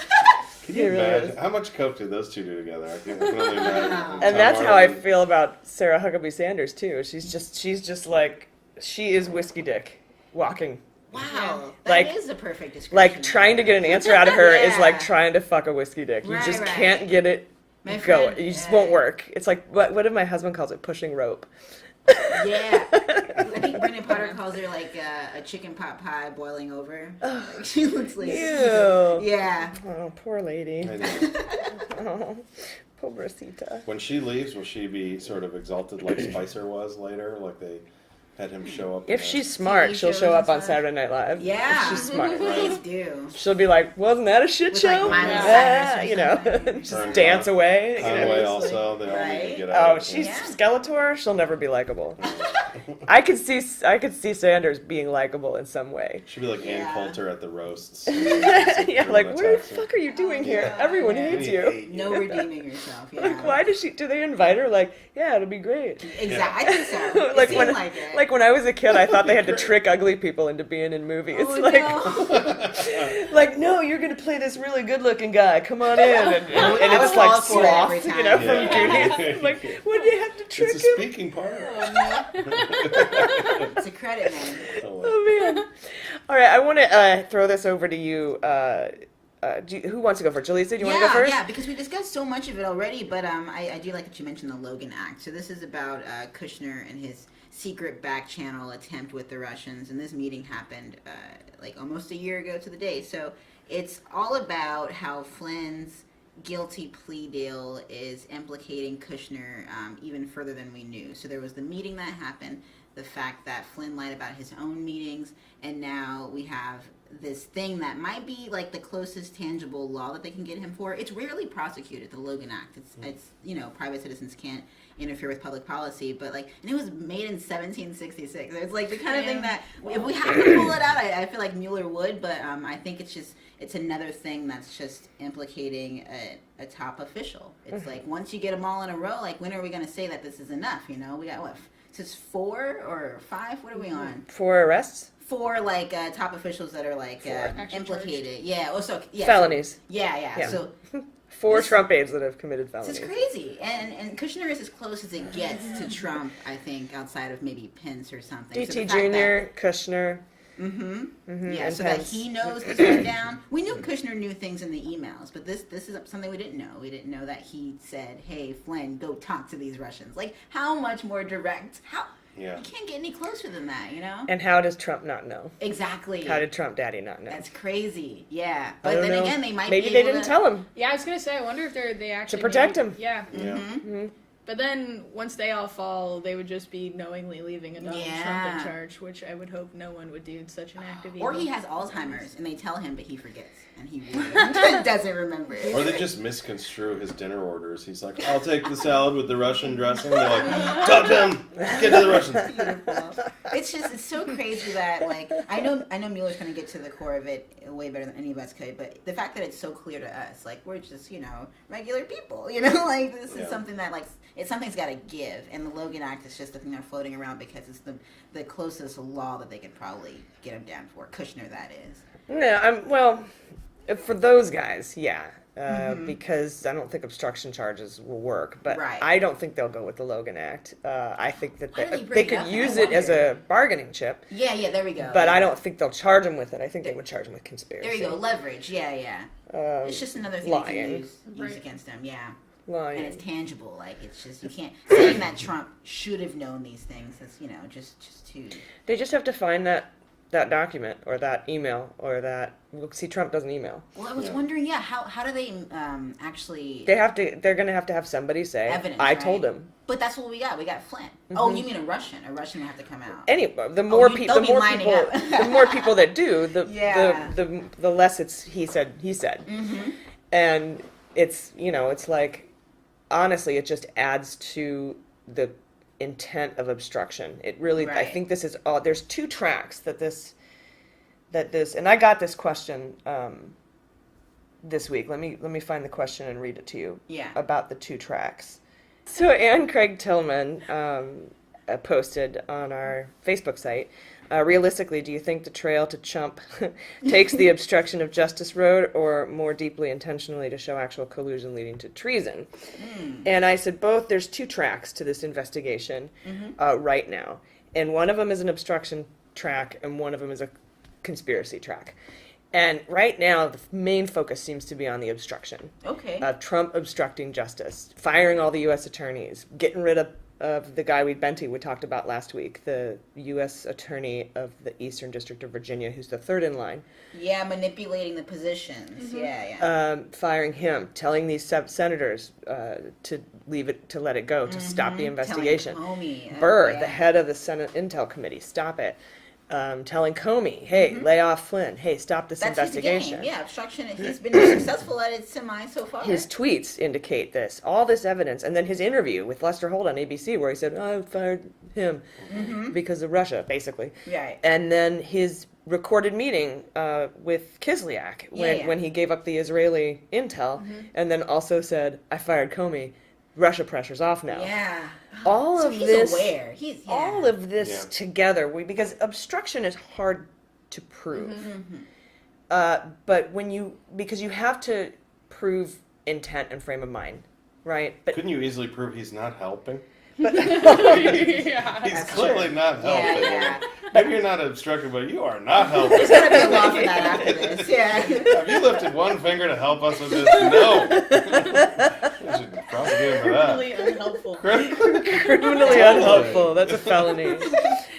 Can you imagine? How much coke did those two do together? I can only imagine. And that's how I feel about Sarah Huckabee Sanders too. She's just like, she is whiskey dick walking. Wow, Like- that is a perfect description. Like trying to get an answer out of her is Yeah. like trying to fuck a whiskey dick. You Right, just right. can't get it My going. friend- You just won't work. It's like what did my husband calls it? Pushing rope. Yeah, I think Brendan Potter calls her like a chicken pot pie boiling over. Like, she looks like Ew. Yeah. Oh, poor lady. I know. Oh, pobrecita. When she leaves, will she be sort of exalted like Spicer was later? Like they had him show up. If in she's smart, TV she'll shows show and up on stuff. Saturday Night Live. Yeah. If she's smart. Please do. She'll be like, wasn't that a shit With, show? like, Miley Ah, Cyrus or you know, something. just Or dance away. You know, Conway it's also. They all need Right? to get like, out. oh, she's Skeletor. She'll never be likable. I could see Sanders being likable in some way. She'd be like Ann Yeah. Coulter at the roasts. Yeah, like what the Attacks her. fuck are you doing here? Everyone hates you. No redeeming yourself. Yeah. Like, why does she? Do they invite her? Like, yeah, it'll be great. Exactly. I think so. It like seemed when, like it. like when I was a kid, I thought they had to trick ugly people into being in movies. Oh, like, like no, you're gonna play this really good-looking guy. Come on in, and I it's would like fall for it every Sloth, time. you know, Yeah. from Goonies. Like, would you have to trick It's a him? speaking part. It's a credit, man. Oh, man. All right, I want to throw this over to you. Who wants to go first? Jaleesa, do you want to go first? Yeah, because we discussed so much of it already, but I do like that you mentioned the Logan Act. So this is about Kushner and his secret back channel attempt with the Russians, and this meeting happened like almost a year ago to the day. So it's all about how Flynn's guilty plea deal is implicating Kushner even further than we knew. So there was the meeting that happened, the fact that Flynn lied about his own meetings, and now we have this thing that might be like the closest tangible law that they can get him for. It's rarely prosecuted, the Logan Act. It's private citizens can't interfere with public policy, but like, and it was made in 1766. It's like the kind of thing that if we have to pull it out, I feel like Mueller would, but I think it's another thing that's just implicating a top official. It's like, once you get them all in a row, like, when are we going to say that this is enough? We got what? So it's 4 or 5? What are we on? 4 arrests? 4 like top officials that are like implicated. Yeah. Also, yeah. Felonies. So, yeah. So 4 Trump aides that have committed felonies. It's crazy, and Kushner is as close as it gets to Trump, I think, outside of maybe Pence or something. DT Jr., Kushner. Yeah, and so Pence. that he knows this went down. We knew Kushner knew things in the emails, but this is something we didn't know. We didn't know that he said, "Hey, Flynn, go talk to these Russians." Like, how much more direct? You can't get any closer than that, And how does Trump not know? Exactly. How did Trump Daddy not know? That's crazy. Yeah, but then again, they might maybe be they able didn't to... tell him. Yeah, I was gonna say, I wonder if they actually to protect him. Yeah. But then once they all fall, they would just be knowingly leaving a Donald Trump in charge, which I would hope no one would do such an act of evil. Or he has Alzheimer's and they tell him, but he forgets and he really doesn't remember it. Or they just misconstrue his dinner orders. He's like, "I'll take the salad with the Russian dressing." They're like, "Talk to him. Get to the Russians." Beautiful. It's so crazy that, like, I know Mueller's going to get to the core of it way better than any of us could, but the fact that it's so clear to us, like, we're just, regular people, like, this is something that, like, something's got to give, and the Logan Act is just the thing they're floating around because it's the closest law that they could probably get him down for. Kushner, that is. No, for those guys, yeah. Because I don't think obstruction charges will work, but I don't think they'll go with the Logan Act. I think that they could use it as a bargaining chip. Yeah, there we go. But I don't think they'll charge him with it. I think they would charge him with conspiracy. There you go, leverage. Yeah. It's just another thing you can use against them. Yeah. Lying. And it's tangible. Like, it's just, you can't saying that Trump should have known these things. That's just too. They just have to find that document or that email or that. See, Trump doesn't email. Well, I was wondering, how do they actually? They're going to have somebody say, evidence, I told him. But that's what we got. We got Flynn. Oh, you mean a Russian? A Russian will have to come out. Anyway, the more people that do, the less it's he said. And it's it's like, honestly, it just adds to the intent of obstruction. It really, I think this is all. There's 2 tracks that this, and I got this question this week. Let me find the question and read it to you. Yeah. About the 2 tracks. So Ann Craig Tillman posted on our Facebook site. Realistically, do you think the trail to Chump takes the obstruction of justice road, or more deeply intentionally to show actual collusion leading to treason? And I said both. There's 2 tracks to this investigation right now, and one of them is an obstruction track, and one of them is a conspiracy track. And right now, the main focus seems to be on the obstruction. Okay. Trump obstructing justice, firing all the U.S. attorneys, getting rid of the guy we talked about last week, the U.S. attorney of the Eastern District of Virginia, who's the 3rd in line. Yeah, manipulating the positions. Yeah. Firing him, telling these senators to let it go, to stop the investigation. Telling Comey, Burr, the head of the Senate Intel Committee, stop it. Telling Comey, hey, lay off Flynn. Hey, stop this investigation. His game. Yeah, obstruction. He's been successful at it so far. His tweets indicate this. All this evidence. And then his interview with Lester Holt on ABC where he said, I fired him because of Russia, basically. Right. And then his recorded meeting with Kislyak when he gave up the Israeli intel and then also said, I fired Comey. Russia pressure's off now. Yeah. All of this together, because obstruction is hard to prove. But because you have to prove intent and frame of mind, right? But couldn't you easily prove he's not helping? He's clearly not helping. Yeah. Maybe you're not obstructing, but you are not helping. There's gonna be a law for that after this. Yeah. Have you lifted one finger to help us with this? No. We should prosecute him for that. Really unhelpful. Criminally unhelpful. That's a felony.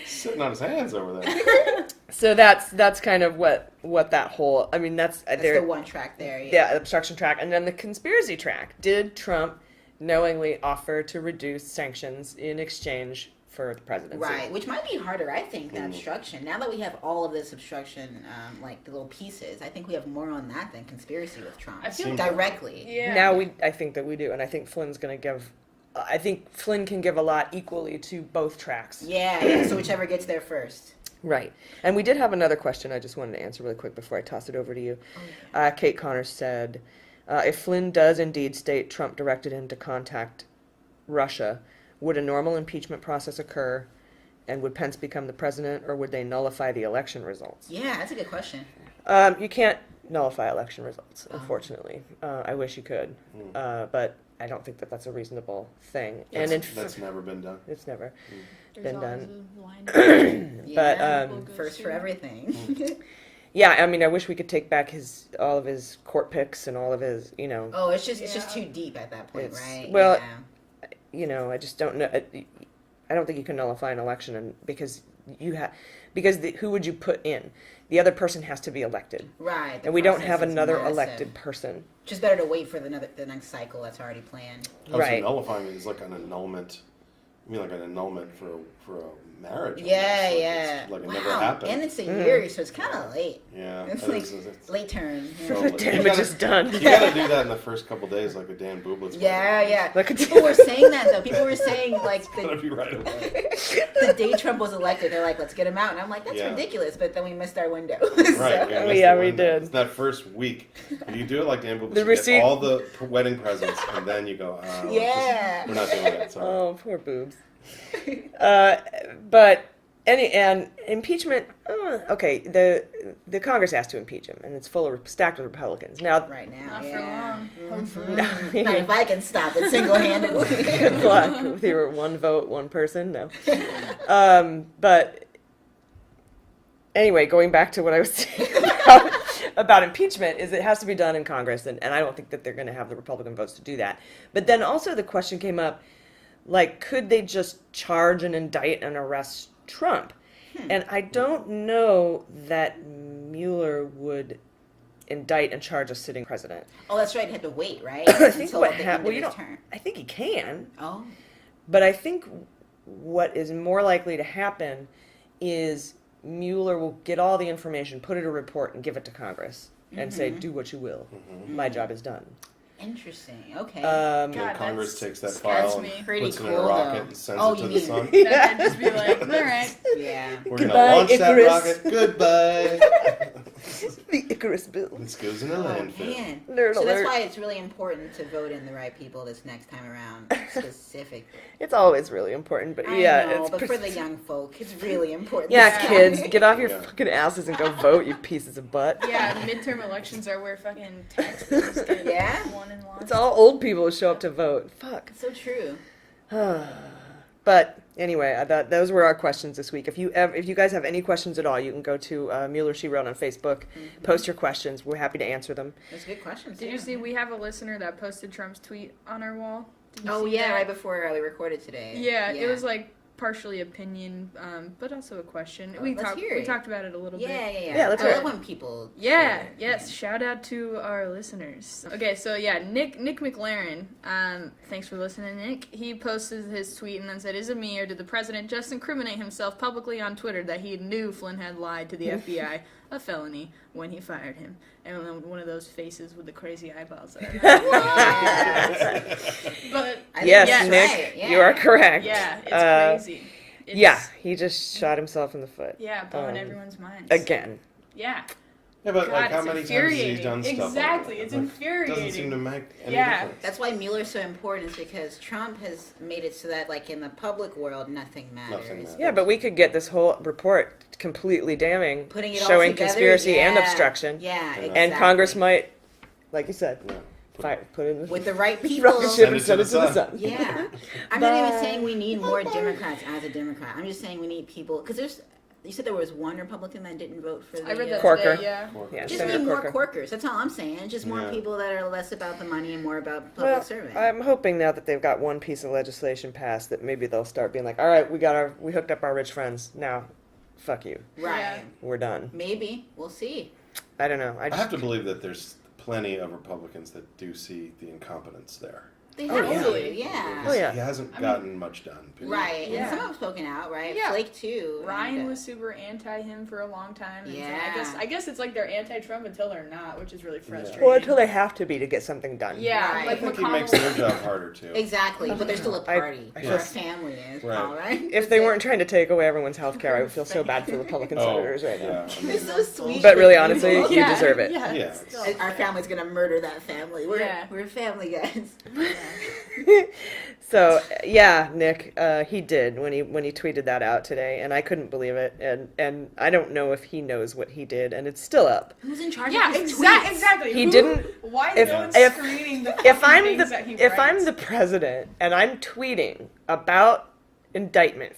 Sitting on his hands over there. So that's kind of what that whole. I mean, that's the one track there. Yeah, obstruction track, and then the conspiracy track. Did Trump knowingly offer to reduce sanctions in exchange for the presidency? Right, which might be harder, I think, than obstruction. Now that we have all of this obstruction, like the little pieces, I think we have more on that than conspiracy with Trump. I feel directly. Yeah. Now I think that we do, and I think Flynn's going to give. I think Flynn can give a lot equally to both tracks. Yeah. So whichever gets there first. Right. And we did have another question I just wanted to answer really quick before I toss it over to you. Kate Connors said, if Flynn does indeed state Trump directed him to contact Russia, would a normal impeachment process occur, and would Pence become the president, or would they nullify the election results? Yeah, that's a good question. You can't nullify election results, unfortunately. I wish you could. But I don't think that that's a reasonable thing. That's never been done. It's never There's been always done. a line But first for everything. yeah, I mean, I wish we could take back all of his court picks and all of his, Oh, it's just too deep at that point, right? Well, I just don't know. I don't think you can nullify an election, because who would you put in? The other person has to be elected. Right. And we don't have another elected person. Just better to wait for the next cycle that's already planned. Right. So nullifying is like an annulment. I mean, like an annulment for a marriage. Yeah. Like it never happened. And it's a year, so it's kind of late. Yeah. It's like late turn. The damage is done. You gotta do that in the first couple days, like a Dan Bublitz. Yeah. People were saying that, though. People were saying, like, Gotta be right away. the day Trump was elected, they're like, let's get him out. And I'm like, that's ridiculous. But then we missed our window. Right. We did. It's that first week. If you do it like Dan Bublitz, The you receipt- get all the wedding presents, and then you go, we're not doing it. Sorry. Oh, poor boobs. But impeachment. Okay, the Congress has to impeach him, and it's stacked with Republicans now. Right now, Not for long. Hopefully. Not if I can stop it single-handedly. Good luck. With your one vote, one person. No. But anyway, going back to what I was saying about impeachment, is it has to be done in Congress, and I don't think that they're going to have the Republican votes to do that. But then also the question came up, like, could they just charge and indict and arrest Trump? And I don't know that Mueller would indict and charge a sitting president. Oh, that's right. He had to wait, right? I think Until what the end happened. of Well, his term. I think he can. Oh. But I think what is more likely to happen is Mueller will get all the information, put it in a report, and give it to Congress, and say, "Do what you will. My job is done." Interesting. Okay. And then Congress takes that file and puts it in a rocket and sends it to the sun. That could just be like, all right. Yeah. We're going to launch Icarus. that rocket. Goodbye. The Icarus bill. This goes in a landfill. Man. Nerd So alert. that's why it's really important to vote in the right people this next time around, specifically. It's always really important, but I yeah, know, it's but for the young folk, it's really important. yeah, this time. kids, get off your fucking asses and go vote, you pieces of butt. Yeah, midterm elections are where fucking tax bills get won and lost. It's all old people who show up to vote. Fuck. So true. But anyway, I thought those were our questions this week. If you guys have any questions at all, you can go to Mueller She Wrote on Facebook, post your questions. We're happy to answer them. Those good questions. Did you see we have a listener that posted Trump's tweet on our wall? Did you Oh see yeah, that? right before we recorded today. Yeah, it was like partially opinion, but also a question. We talked about it a little bit. Yeah, let's I hear love it. when people. Yeah, share. yes. Shout out to our listeners. Okay, so yeah, Nick McLaren. Thanks for listening, Nick. He posted his tweet and then said, "Is it me or did the president just incriminate himself publicly on Twitter that he knew Flynn had lied to the FBI, a felony, when he fired him?" And then one of those faces with the crazy eyeballs. But yes, Nick, right. you are correct. Yeah, it's crazy. He just shot himself in the foot. Yeah, blowing everyone's minds. Again. Yeah. Yeah, but God, like how it's many times has he done stuff? Exactly, like it's that? infuriating. Doesn't seem to make any Yeah. difference. That's why Mueller's so important, is because Trump has made it so that, like, in the public world, nothing matters. Yeah, but we could get this whole report completely damning, Putting it all showing together, conspiracy and yeah. obstruction. Yeah, And exactly. Congress might, like you said, put in the with the right people. rocket ship and send it to the sun. Yeah. I'm not even saying we need more Democrats as a Democrat. I'm just saying we need people, because you said there was one Republican that didn't vote for the... I read that Corker. today, yeah. Yeah, Just Senator need more Corker. Corkers. That's all I'm saying. Just more people that are less about the money and more about public Well, serving. I'm hoping now that they've got one piece of legislation passed that maybe they'll start being like, all right, we hooked up our rich friends. Now, fuck you. Right. Yeah. We're done. Maybe. We'll see. I don't know. I have to believe that there's plenty of Republicans that do see the incompetence there. They Oh, have yeah. to, yeah. Oh, yeah. He hasn't gotten much done. period. Right. Yeah. And some have spoken out, right? Yeah. Flake, too. Ryan And, was super anti him for a long time. And Yeah. I guess it's like they're anti-Trump until they're not, which is really frustrating. Well, until they have to be to get something done. Yeah, Right. I like think he makes their job harder too. Exactly. But they're still a party. I Or a just- family is, Right. Paul, right? If they weren't trying to take away everyone's health care, I would feel so bad for Republican senators right now. yeah. I mean, They're so sweet. But really, honestly, People. you deserve it. Yeah. Yeah. Still. Our family's gonna murder that family. Yeah. We're family guys. So yeah, Nick, he did when he tweeted that out today, and I couldn't believe it, and I don't know if he knows what he did, and it's still up. Who's in charge Yeah, of his tweets? exactly. He didn't. Why If is no one if screening the if fucking I'm things that he if I'm writes? the president and I'm tweeting about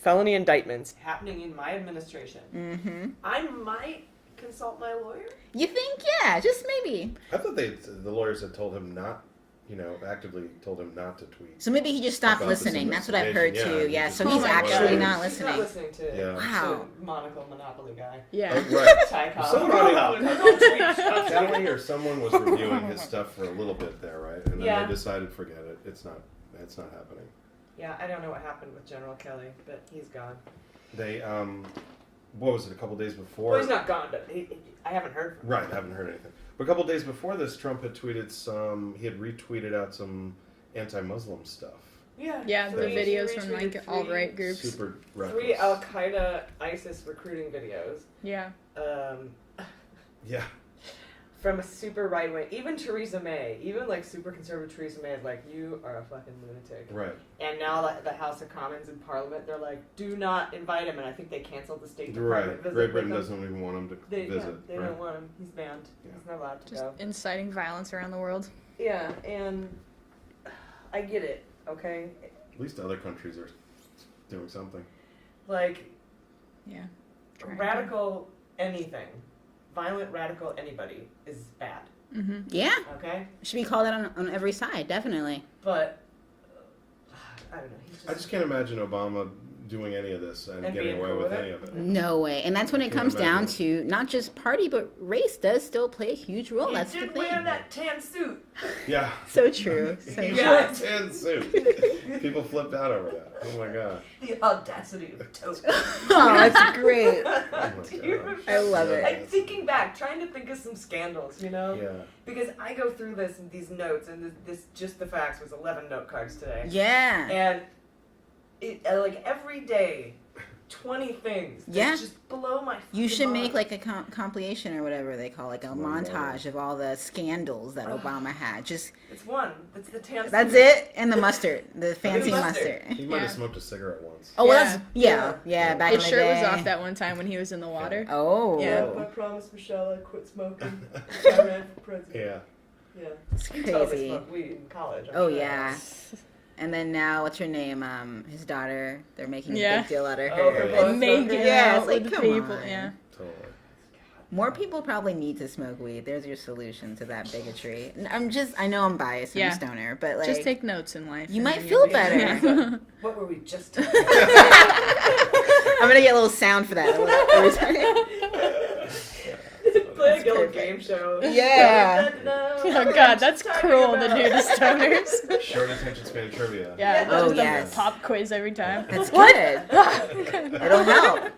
felony indictments happening in my administration, I might consult my lawyer. You think? Yeah, just maybe. I thought the lawyers had told him not, actively told him not to tweet. So maybe he just stopped About this listening. That's what I've heard investigation, too. yeah, Yeah, he so just he's doesn't want actually to- not He's listening. not listening to Yeah. Wow. to Monocle Monopoly guy. Yeah. Right. Tykov. Somebody or someone was reviewing his stuff for a little bit there, right? And then Yeah. they decided, forget it. It's not happening. Yeah, I don't know what happened with General Kelly, but he's gone. They, what was it, a couple days before? Well, he's not gone, but I haven't heard from him. Right, I haven't heard anything. But a couple days before this, Trump had he had retweeted out some anti-Muslim stuff. Yeah, Yeah, the Three- videos he from retweeted like alt-right groups. Super reckless. 3 Al Qaeda ISIS recruiting videos. Yeah. Yeah. From a super right wing, even Theresa May, even like super conservative Theresa May is like, you are a fucking lunatic. Right. And now the House of Commons in Parliament, they're like, do not invite him. And I think they canceled the State Department Right. visit. Great with Britain him. doesn't even want him to They visit. they right? don't want him. He's banned. Yeah. He's not allowed to Just go. inciting violence around the world. Yeah, and I get it. Okay, At least other countries are doing something. like Yeah. radical anything, violent radical anybody is bad. Mm-hmm. Yeah. Okay, Should be called out on every side, definitely. but I don't know. He's I just can't imagine Obama doing any of this and And getting being away cool with with any it? of it. No way. And that's when it Can't comes down imagine. to not just party, but race does still play a huge role. He That's the did thing. wear that tan suit. Yeah. So true. So He true. wore a tan suit. People flipped out over that. Oh my god. The audacity of toast. Oh, that's great. Oh my Do you God. remember- I love it. I'm thinking back, trying to think of some scandals, Yeah. because I go through these notes, and this just the facts was 11 note cards today. Yeah. And it like every day, 20 things. that Yeah. just blow my. You should fucking make mind. like a compilation or whatever they call, like a montage of all the scandals that Obama had. Just It's one. It's the tan. that's suit. it, and the mustard, the fancy mustard. mustard. He might have Yeah. smoked a cigarette once. Oh, well, Yeah. that's yeah. Back His in the shirt day. was off that one time when he was in the water. Oh, Yeah. I promised Michelle I'd quit smoking. I ran for president. Yeah. Yeah. it's You totally crazy. smoked weed in college. I'm Oh sure. yeah. And then now, what's her name? His daughter. They're making a Yeah. big deal out of her. Oh, her both Making smoking? Yeah, out it's like, with the come people. on. Yeah. Totally. More people probably need to smoke weed. There's your solution to that bigotry. I know I'm biased. I'm Yeah. a stoner, but like, Just take notes in life. you and might then feel you'll be- better. What were we just? I'm gonna get a little sound for that. Every time. Play a little game show. Yeah. Oh god, that's cruel to do to stoners. Short attention span trivia. Yeah, Oh, just a yes. pop quiz every time. That's good. It'll help.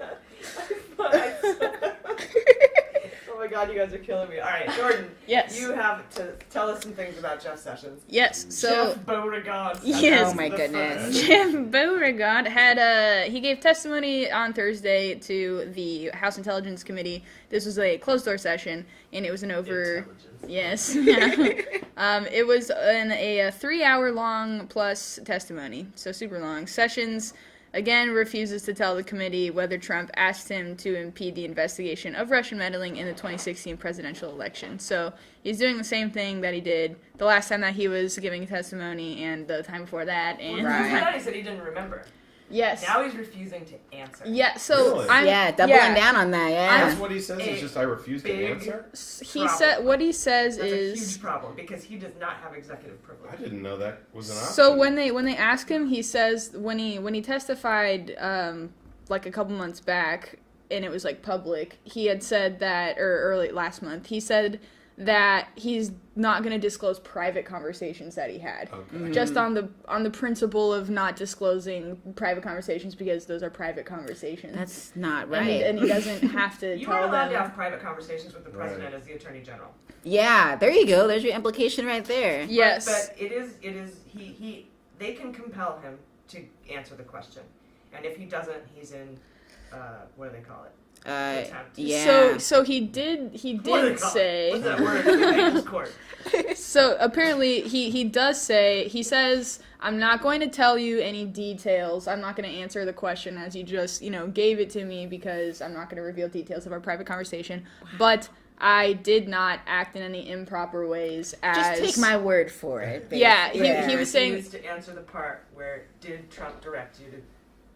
Oh my god, you guys are killing me. All right, Jordan. Yes. You have to tell us some things about Jeff Sessions. Yes, so Jeff Beauregard. Yes. Oh my The goodness. first. Jeff Beauregard had he gave testimony on Thursday to the House Intelligence Committee. This was a closed door session, and it was an over. Yes. Yeah. It was a 3-hour long plus testimony, so super long. Sessions again refuses to tell the committee whether Trump asked him to impede the investigation of Russian meddling in the 2016 presidential election. So he's doing the same thing that he did the last time that he was giving testimony and the time before that. And He said he didn't remember. Yes. Now he's refusing to answer. Yeah, so Really? Doubling down on that. Yeah. That's what he says. It's just I refuse to answer. He said what he says That's is a huge problem because he does not have executive privilege. I didn't know that was an option. So when they ask him, he says when he testified like a couple months back, and it was like public, he had said that, or early last month, he said that he's not going to disclose private conversations that he had, just on the principle of not disclosing private conversations because those are private conversations. That's not right. And he doesn't have to You tell are allowed them. to have private conversations with the president as the attorney general. Yeah, there you go. There's your implication right there. Yes, but it is they can compel him to answer the question, and if he doesn't, he's in what do they call it? Yeah. So he did say. What's that word? In court. So apparently he does say, he says, I'm not going to tell you any details. I'm not going to answer the question as you just, gave it to me because I'm not going to reveal details of our private conversation. But I did not act in any improper ways as... Just take my word for it. Basically. Yeah, he was saying... He needs to answer the part where did Trump direct you to...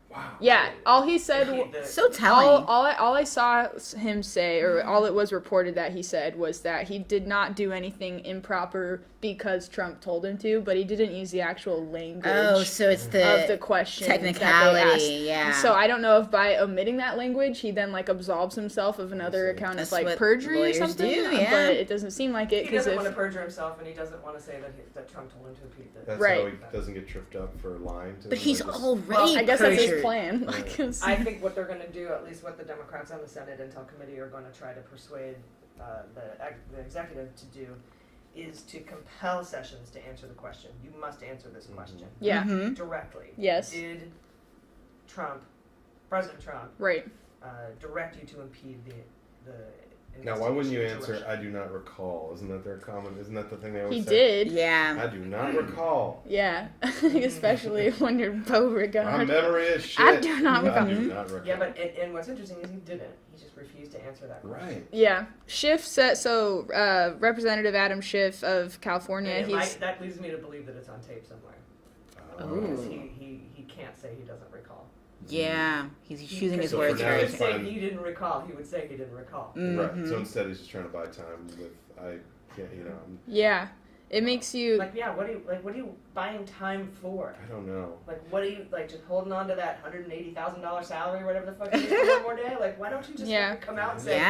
Wow. Yeah, all he said... So telling. All I saw him say, or all it was reported that he said, was that he did not do anything improper because Trump told him to, but he didn't use the actual language of the question. Technicality, yeah. So I don't know if by omitting that language, he then, absolves himself of another account of, perjury or something. Yeah. But it doesn't seem like it. He doesn't want to perjure himself, and he doesn't want to say that Trump told him to repeat it. That's how he doesn't get tripped up for lying to But he's already Well, I guess that's his plan. I think what they're going to do, at least what the Democrats on the Senate Intel Committee are going to try to persuade the executive to do, is to compel Sessions to answer the question. You must answer this question. Yeah. Directly. Yes. Did President Trump, direct you to impede the Now, why wouldn't you answer, I do not recall? Isn't that the thing they always He say? did. Yeah. I do not recall. Yeah. Especially when you're Beauregard. My memory is shit. I do not recall. I do not recall. Yeah, but and what's interesting is he didn't. He just refused to answer that question. Right. Yeah. Schiff said, Representative Adam Schiff of California, that leads me to believe that it's on tape somewhere. Because he can't say he doesn't recall. Yeah, he's choosing his words very very carefully. If he say he didn't recall, he would say he didn't recall. Right. So instead, he's just trying to buy time with Yeah, it makes you what are you buying time for? I don't know. What are you just holding on to that $180,000 salary or whatever the fuck it is for one more day? Why don't you just come out and say,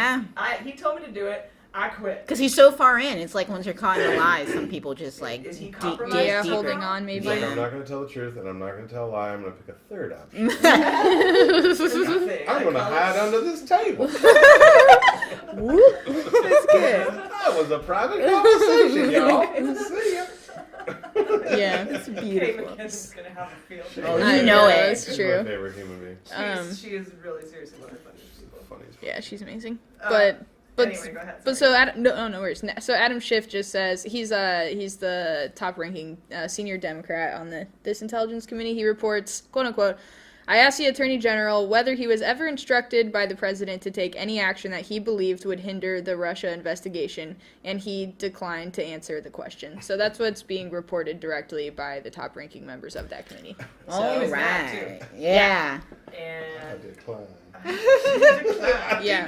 he told me to do it. I quit. Because he's so far in. It's like once you're caught in a lie, some people just is he compromised? Holding on maybe. He's like, I'm not going to tell the truth and I'm not going to tell a lie. I'm going to pick a third option. I'm going to hide under this table. That's good. That was a private conversation, y'all. See ya. Yeah, it's beautiful. Kay McKinnon's going to have a field day. Oh, you know it. It's She's true. my favorite human being. She is really seriously one of the funniest people. Yeah, she's amazing. Anyway, go ahead, but so no worries. So Adam Schiff just says he's the top-ranking senior Democrat on this intelligence committee. He reports, quote unquote, I asked the Attorney General whether he was ever instructed by the president to take any action that he believed would hinder the Russia investigation, and he declined to answer the question. So that's what's being reported directly by the top-ranking members of that committee. All right. Yeah. I decline. Yeah.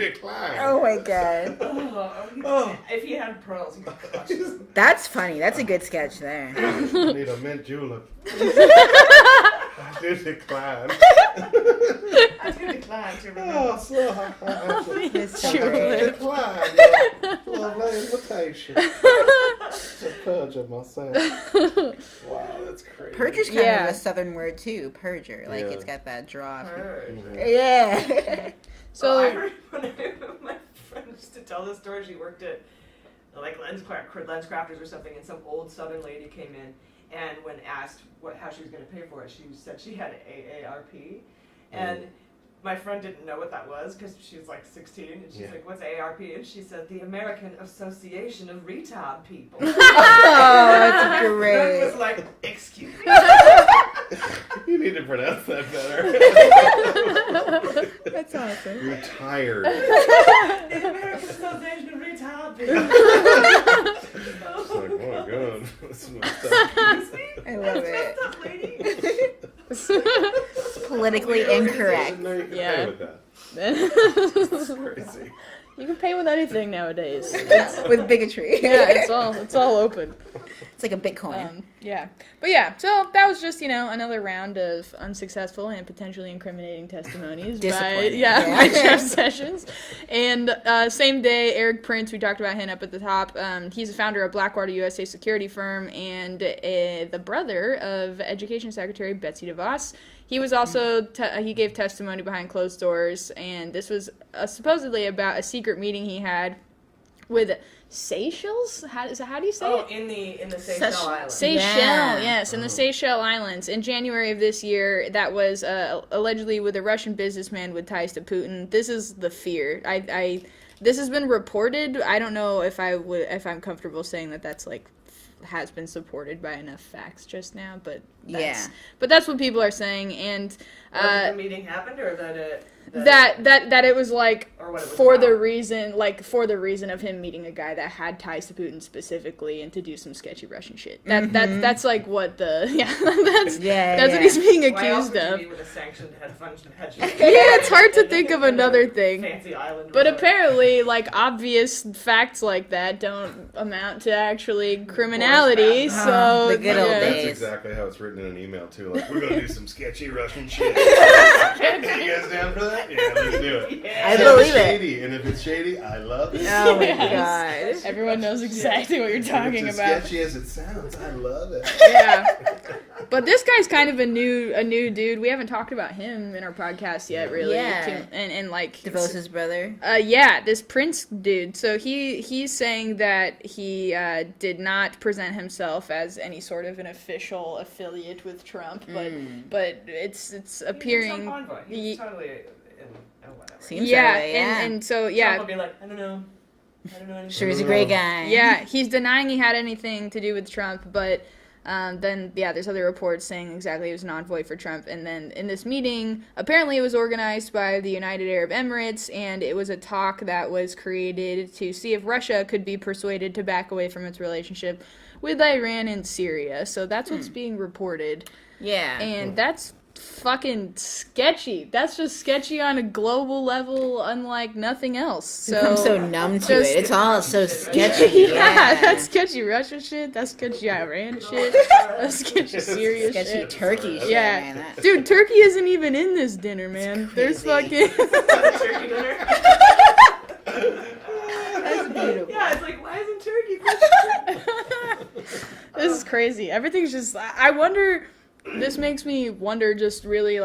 Oh my god. If he had pearls, he could crush it. That's funny. That's a good sketch there. I need a mint julep. I do decline. I do decline to remember. Oh, so decline. Lovely invitation. To perjure myself. Wow, that's crazy. Perjure's kind of a southern word too. Perjure, it's got that draw. Yeah. So I heard my friend used to tell this story. She worked at lens crafters or something, and some old Southern lady came in, and when asked how she was going to pay for it, she said she had AARP, and my friend didn't know what that was because she was 16, and she's like, "What's AARP?" And she said, "The American Association of Retard People." Oh, that's great. And I was like, "Excuse me." You need to pronounce that better. That's awesome. Retired. The American Association of Retired People. It's like, oh my god. That's messed up. I love it. Messed up, lady. It's politically incorrect. No, you can Yeah. pay with that. It's crazy. You can pay with anything nowadays. With bigotry. Yeah, it's all open. It's like a Bitcoin. Yeah. But yeah, so that was just, another round of unsuccessful and potentially incriminating testimonies by Disappointing. by Jeff Sessions. And same day, Eric Prince, we talked about him up at the top. He's a founder of Blackwater USA security firm and the brother of Education Secretary Betsy DeVos. He was also, he gave testimony behind closed doors, and this was supposedly about a secret meeting he had with Seychelles? How do you say it? In the Seychelles Islands. Seychelles, yes, in the Seychelles Islands. In January of this year, that was allegedly with a Russian businessman with ties to Putin. This is the fear. This has been reported. I don't know if I'm comfortable saying that that's has been supported by enough facts just now, but that's what people are saying. And Did the meeting happened, or that it that it was for about. the reason of him meeting a guy that had ties to Putin specifically and to do some sketchy Russian shit. That's like what the that's what he's being accused of. With a sanctioned hedge fund. Yeah, it's hard to think of another thing. Fancy island. But apparently, obvious facts like that don't amount to actually criminality. So the good old That's days. exactly how it's written in an email too. Like, we're gonna do some sketchy Russian shit. You guys down for that? Yeah, let's do it. I believe it. Shady, and if it's shady, I love it. Oh my god. Everyone knows exactly what you're talking It's about. as sketchy as it sounds. I love it. Yeah. But this guy's kind of a new dude. We haven't talked about him in our podcast yet, really. Yeah. And DeVos' brother. This Prince dude. So he's saying that he did not present himself as any sort of an official affiliate with Trump, but it's appearing. He's totally whatever. Seems that way, and so Trump will be like, I don't know anything. Sure, he's a great guy. Yeah, he's denying he had anything to do with Trump, but then there's other reports saying exactly he was an envoy for Trump. And then in this meeting, apparently it was organized by the United Arab Emirates, and it was a talk that was created to see if Russia could be persuaded to back away from its relationship with Iran and Syria. So that's what's being reported. Yeah. And that's fucking sketchy. That's just sketchy on a global level, unlike nothing else. So I'm so numb to it. It's all so sketchy. Yeah, that's sketchy Russia shit. That's sketcy Iran shit. That's sketchy Syria shit. Sketchy Turkey shit, Yeah, man. dude, Turkey isn't even in this dinner, man. There's fucking. Turkey dinner. That's beautiful. Yeah, it's like, why isn't Turkey? This is crazy. Everything's just. I wonder. This makes me wonder. Just really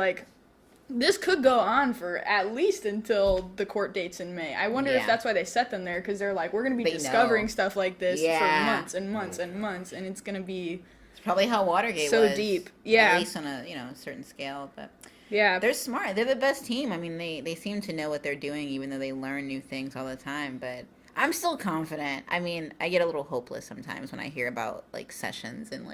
this could go on for at least until the court dates in May. I wonder if that's why they set them there, because they're like, we're going to be discovering stuff like this for months and months and months, and it's going to be. It's probably how Watergate so was. deep. Yeah. At least on a certain scale, but. Yeah. They're smart. They're the best team. I mean, they seem to know what they're doing, even though they learn new things all the time. But I'm still confident. I mean, I get a little hopeless sometimes when I hear about Sessions and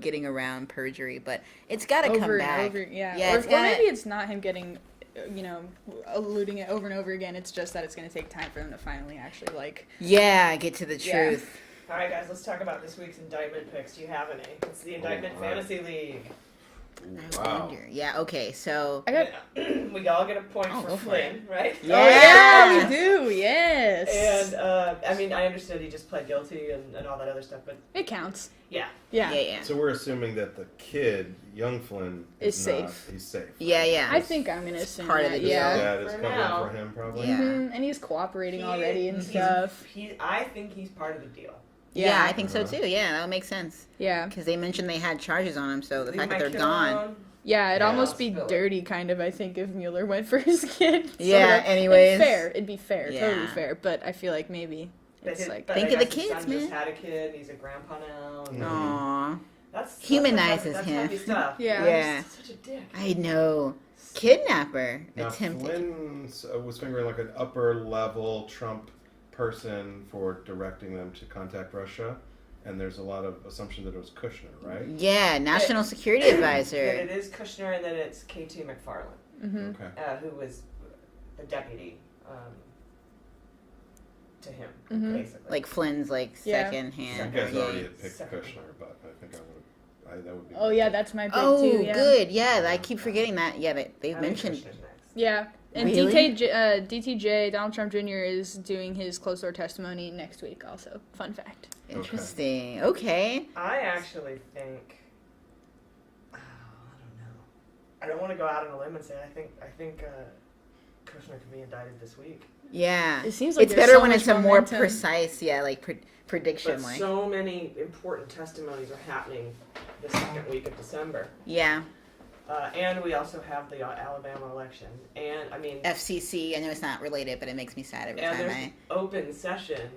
getting around perjury. But it's got to come back. Or maybe it's not him getting, eluding it over and over again. It's just that it's going to take time for them to finally actually get to the truth. All right, guys, let's talk about this week's indictment picks. Do you have any? It's the Indictment Fantasy League. Wow. Yeah, okay, so... We all get a point for Flynn, right? Yeah, we do, yes. And, I understood he just pled guilty and all that other stuff, but... It counts. Yeah. So we're assuming that the kid, young Flynn, is safe. He's safe. Yeah. I think I'm going to assume part of the deal. Dad is covering for him, probably. Yeah. And he's cooperating already and stuff. I think he's part of the deal. Yeah, I think so too. Yeah, that would make sense. Yeah. Because they mentioned they had charges on him, so the fact that they're gone. Yeah, it'd almost be dirty, kind of, I think, if Mueller went for his kid. Yeah, anyways. It'd be fair, totally fair. But I feel like maybe it's think of the kids, his son man. Just had a kid, and he's a grandpa now. Aww. That's humanizes him. Heavy stuff. Yeah. He's such a dick. I know. Kidnapper. Now, attempted. Flynn was fingering an upper level Trump person for directing them to contact Russia, and there's a lot of assumption that it was Kushner, right? Yeah, National Security Advisor. That it is Kushner, and then it's K2 McFarland, Okay. who was a deputy to him, basically. Like Flynn's second You hand. guys Yeah. already had picked Kushner, but I think that would be. Oh yeah, that's my pick Oh, too. Yeah. good. Yeah, I keep forgetting that. Yeah, they've I think mentioned. Kushner's next. Yeah. And Really? DTJ, Donald Trump Jr. is doing his closed door testimony next week. Also, fun fact. Interesting. Okay. I actually think. I don't know. I don't want to go out on a limb and say I think Kushner could be indicted this week. Yeah. It seems like it's there's better so when much it's a more momentum. precise, prediction. But so many important testimonies are happening the second week of December. Yeah. And we also have the Alabama election. And, I mean... FCC, I know it's not related, but it makes me sad every and time there's open session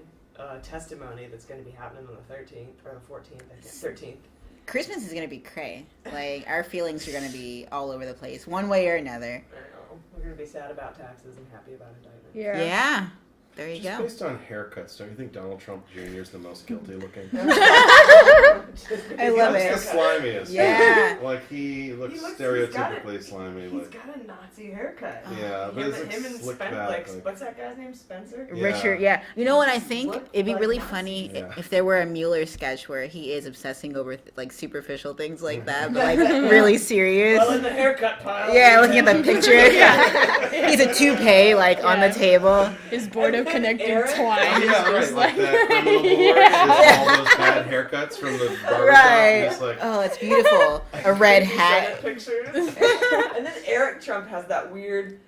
testimony that's going to be happening on the 13th, or the 14th, I think. 13th. Christmas is going to be cray. Like, our feelings are going to be all over the place, one way or another. I know. We're going to be sad about taxes and happy about indictment. Yeah. There you Just go. based on haircuts, don't you think Donald Trump Jr. is the most guilty looking? I love He's it. the slimiest. Yeah. Like he looks He's stereotypically slimy. He's got a Nazi haircut. Yeah, but him, it's like him and slicked Spen- back. what's that guy's name? Spencer? Yeah. Richard, yeah. You know what I think? It'd be like really Nazi. funny Yeah. if there were a Mueller sketch where he is obsessing over superficial things like that, but really serious. Well, in the haircut pile. Yeah, looking at the picture. He's a toupee on the table. His board of connected Eric- twine is Yeah, just right. Like like that criminal lord is all those bad haircuts from the barbershop. Right. Just like, Oh, it's beautiful. A red hat. Pictures. And then Eric Trump has that weird,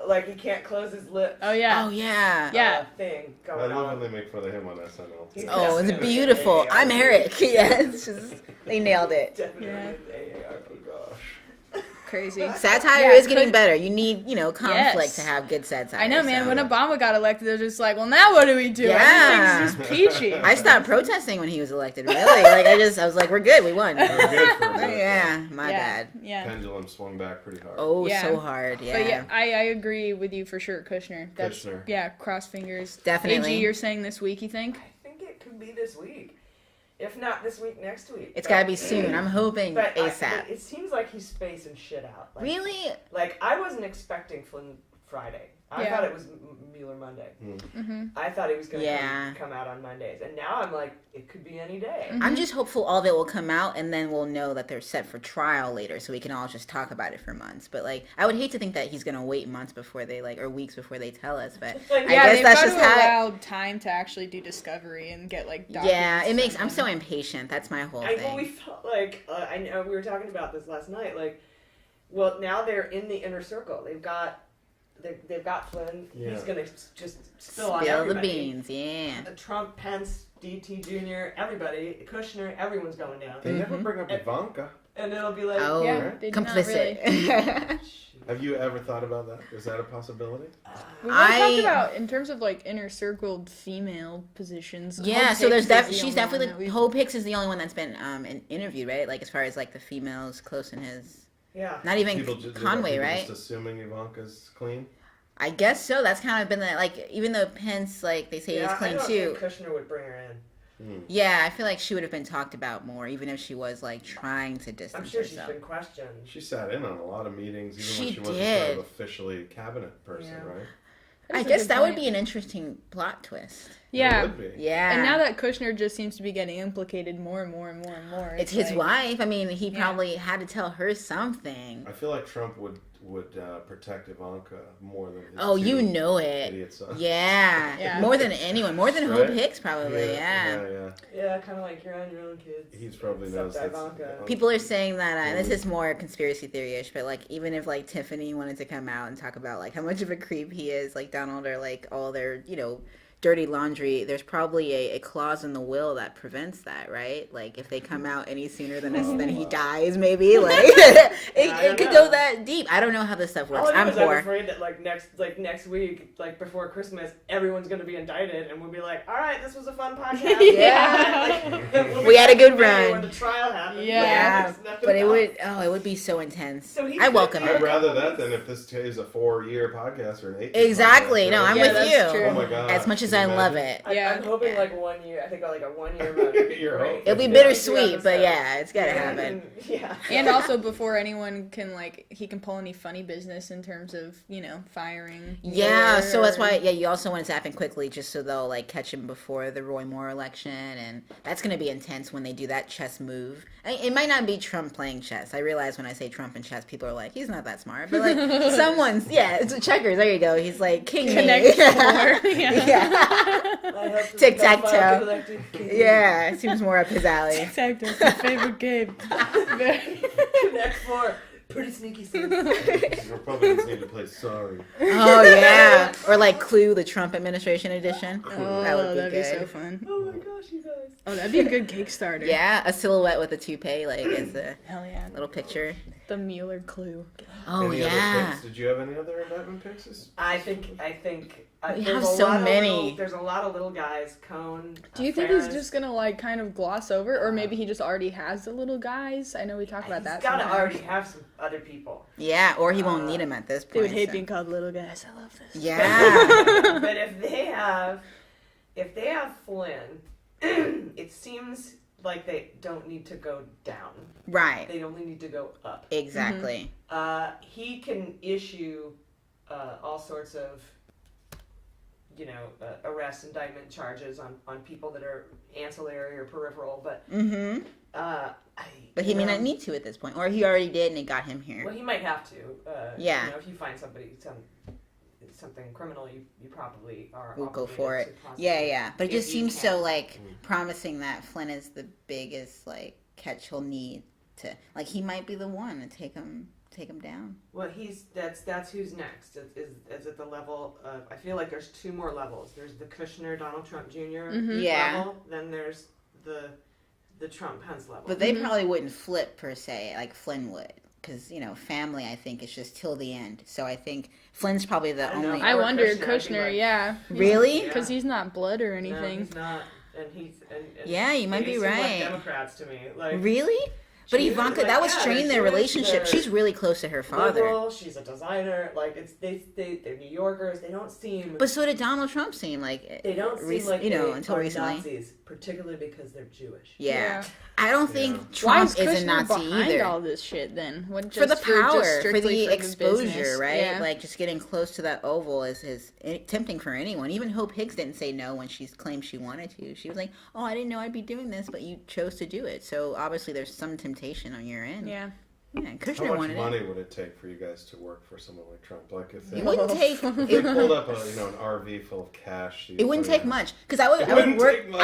like he can't close his lips. Oh yeah. Oh, yeah. Yeah. Thing I going love on. when they make fun of him on SNL. He's Oh, it's definitely beautiful. an I'm AARP. Eric. Yeah, it's just, they nailed it. Definitely Yeah. an AARP. Gosh. Crazy. Satire Yeah, is getting could- better. You need, conflict Yes. to have good satire. I know, man. so. When Obama got elected, they're just like, well, now what do we do? Yeah. Everything's just peachy. I stopped protesting when he was elected. Really, I was like, we're good. We won. We're good for a minute. Yeah, my yeah. bad. Yeah. Pendulum swung back pretty hard. Oh, Yeah. so hard. Yeah. But yeah, I agree with you for sure, Kushner. That's, Kushner. Yeah, cross fingers. Definitely. AG, you're saying this week, you think? I think it could be this week. If not this week, next week. It's got to be soon. I'm hoping But ASAP. it seems like he's spacing shit out. Like, Really? Like, I wasn't expecting Flynn Friday. I Yeah. thought it was Mueller Monday. Mm-hmm. I thought he was going to Yeah. come out on Mondays. And now I'm like, it could be any day. I'm just hopeful all of it will come out, and then we'll know that they're set for trial later, so we can all just talk about it for months. But I would hate to think that he's gonna wait months before they or weeks before they tell us. But I Yeah, guess they've that's got just to how. allow time to actually do discovery and get documents. Yeah, it makes. and- I'm so impatient. That's my whole Well, thing. we felt like, I know we were talking about this last night. Like, well, now they're in the inner circle. They've got Flynn. Yeah. He's going to just spill on Spill the everybody. beans. Yeah. The Trump, Pence, DT Jr., everybody, Kushner, everyone's going down. They never bring up Ivanka. And it'll be like, Oh, Yeah, they did not complicit. Have you ever thought about that? Is that a possibility? We've already I- talked about in terms of inner circled female positions. Yeah, Hope so there's Hicks is the she's only definitely one that we've- Hope Hicks is the only one that's been interviewed, right? As far as the females close in his. yeah. Not even People just, Conway, people right? Just assuming Ivanka's clean. I guess so. That's kind of been even though Pence they say Yeah, he's clean I don't too. think Kushner would bring her in. Yeah, I feel like she would have been talked about more, even if she was trying to I'm distance sure she's herself. been questioned. She sat in on a lot of meetings, even She when she wasn't did. sort of officially cabinet person, Yeah. right? I That's a guess good that would point. be an interesting plot twist. Yeah. It would be. Yeah. And now that Kushner just seems to be getting implicated more and more and more and more. it's his like- wife. I mean, he Yeah. probably had to tell her something. I feel like Trump would protect Ivanka more than his Oh, two you know it. idiot sons. Yeah. Yeah. More than anyone. More than Hope Right? Hicks, probably. Yeah. yeah. Yeah, kind of like you're on your own, kids. He's probably Except knows that's Ivanka. People are saying that, and this is more conspiracy theory-ish, but even if Tiffany wanted to come out and talk about how much of a creep he is, Donald, or all their dirty laundry, there's probably a clause in the will that prevents that, right? If they come out any sooner than he dies, maybe it could go that deep. I don't know how this stuff works. All I know I'm is I'm poor. afraid that next week, before Christmas, everyone's gonna be indicted, and we'll be like, all right, this was a fun podcast. Yeah. We had a good run. When the trial happened. Yeah, there's nothing but it else. would be so intense. So he I could- welcome I'd it. rather that than if this is a 4-year podcast or an 8-year Exactly. podcast, No, right? I'm Yeah, with that's you. true. Oh my God. As much as news, I love it. I'm hoping like 1 year. I think like a 1 year vote. It'll be bittersweet, but yeah, it's gotta happen. Yeah. And also before anyone can he can pull any funny business in terms of firing. Yeah, Mueller so that's why you also want it to happen quickly, just so they'll catch him before the Roy Moore election, and that's gonna be intense when they do that chess move. It might not be Trump playing chess. I realize when I say Trump and chess, people are like, he's not that smart, but someone's it's checkers. There you go. He's like king. Connect Tic-tac-toe. Yeah, it seems more up his alley. Tic-tac-toe's my favorite game. Connect 4. Pretty sneaky sense. Republicans need to play sorry. Oh yeah, or Clue, the Trump administration edition. Oh, that'd be so fun. Oh my gosh, you guys. Oh, that'd be a good Kickstarter. Yeah, a silhouette with a toupee, as the hell yeah little picture. The Mueller Clue. Oh any yeah. Other picks? Did you have any other indictment picks? I think. We have so many. There's a lot of little guys. Cone. Do you think he's just gonna kind of gloss over, or maybe he just already has the little guys? I know we talk about that. He's gotta already have some other people. Yeah, or he won't need him at this point. They would hate being called little guys. I love this. Yeah. But if they have Flynn, it seems like they don't need to go down. Right. They only need to go up. Exactly. He can issue all sorts of arrest, indictment charges on people that are ancillary or peripheral, but but he may not need to at this point, or he already did and it got him here. Well, he might have to. If you find something criminal, you probably are. We'll go for it. Yeah. But it just seems so promising that Flynn is the biggest catch he'll need to he might be the one to take him down. Well, that's who's next. Is at the level of, I feel like there's two more levels. There's the Kushner, Donald Trump Jr. level. Then there's the Trump Pence level. But they probably wouldn't flip per se like Flynn would, because family I think is just till the end. So I think Flynn's probably the only. I wonder Kushner, yeah. Really? Because he's not blood or anything. No, he's not, and yeah, you might be right. Like Democrats to me, really. But Ivanka, that would strain their relationship. She's really close to her father. Liberal, she's a designer. They're New Yorkers. They don't seem. But so did Donald Trump seem like. They don't seem like until recently. Nazis, particularly because they're Jewish. Yeah. I don't think Trump is a Nazi either. All this shit then? For the power, for the exposure, business. right? Yeah. Just getting close to that Oval is tempting for anyone. Even Hope Hicks didn't say no when she claimed she wanted to. She was like, "Oh, I didn't know I'd be doing this, but you chose to do it." So obviously, there's some temptation on your end. Yeah. Yeah, Kushner How much wanted money would it take for you guys to work for someone like Trump? If they pulled up an RV full of cash, it wouldn't take much, because I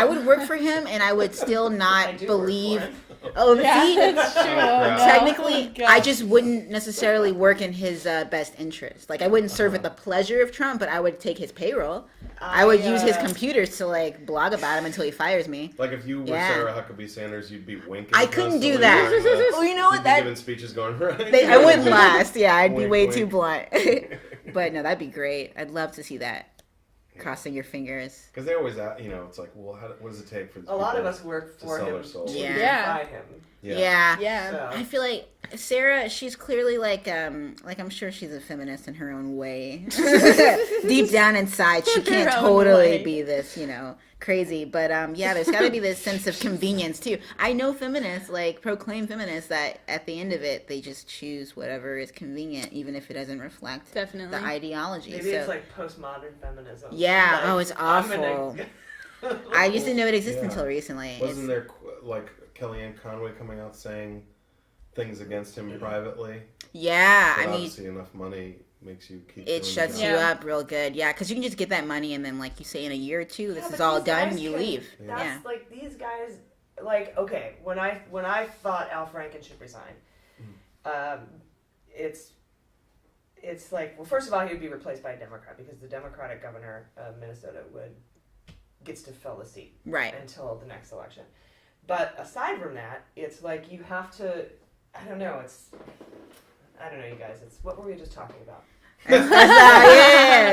would work for him, and I would still not believe. Oh, yeah, that's true. Technically, I just wouldn't necessarily work in his best interest. I wouldn't serve at the pleasure of Trump, but I would take his payroll. I would use his computers to blog about him until he fires me. If you were Sarah Huckabee Sanders, you'd be winking. I couldn't do that. Well, you know what? Giving speeches going right. I wouldn't last. Yeah, I'd be way too blunt. But no, that'd be great. I'd love to see that. Crossing your fingers. Because they always, it's like, well, what does it take for a lot of us work for him? Yeah. Him. Yeah. So. I feel like Sarah, she's clearly I'm sure she's a feminist in her own way. Deep down inside, she can't totally be this, crazy. But there's got to be this sense of convenience too. I know feminists, proclaimed feminists, that at the end of it, they just choose whatever is convenient, even if it doesn't reflect the ideology. Maybe it's postmodern feminism. Yeah. It's awful. I used to know it existed until recently. Wasn't there Kellyanne Conway coming out saying things against him privately? Yeah, but obviously enough money makes you keep. It shuts you up real good, because you can just get that money, and then, like you say, in a year or two, this is all done. You leave. That's these guys. Okay, when I thought Al Franken should resign, it's first of all, he would be replaced by a Democrat, because the Democratic governor of Minnesota gets to fill the seat until the next election. But aside from that, it's you have to. I don't know, you guys. What were we just talking about?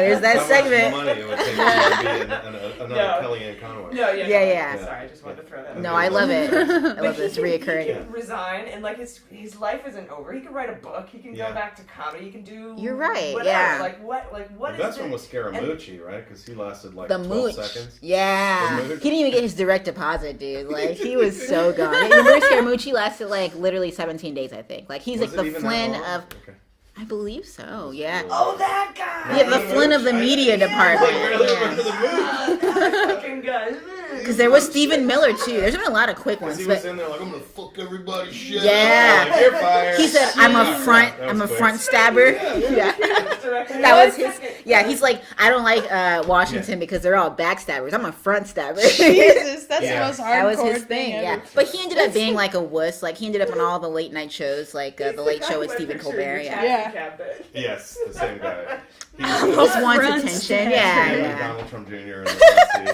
there's that How segment. much money it would take to be another Kellyanne Conway. Yeah. Sorry, I just wanted to throw that. No, I love it. I love this reoccurring. He can resign, and like his life isn't over. He can write a book. He can go back to comedy. He can do. You're right. Whatever. Yeah. Like what? The best one was Scaramucci, right? Because he lasted like The 12 mooch. seconds. Yeah. The mooch. He didn't even get his direct deposit, dude. Like, he was so gone. Remember Scaramucci lasted like literally 17 days, I think. Like, he's Was like it the even that Flynn long? of. Okay. I believe so, yeah. Oh, that guy! Yeah, the Flynn of the media department. Fucking guy. Because there was Stephen Miller, too. There's been a lot of quick ones. He was in there like, I'm gonna fuck everybody's shit. Yeah. Like, you're fired. He said, I'm a front stabber. Yeah. That was his. Yeah, he's like, I don't like Washington because they're all backstabbers. I'm a front stabber. Jesus, that's the most hardcore That was his thing, ever. yeah. But he ended up being like a wuss. Like, he ended up on all the late night shows, like The Late Show with Stephen Colbert. Yeah. Yes, the same guy. He Most wants attention. Yeah. Donald Trump Jr. and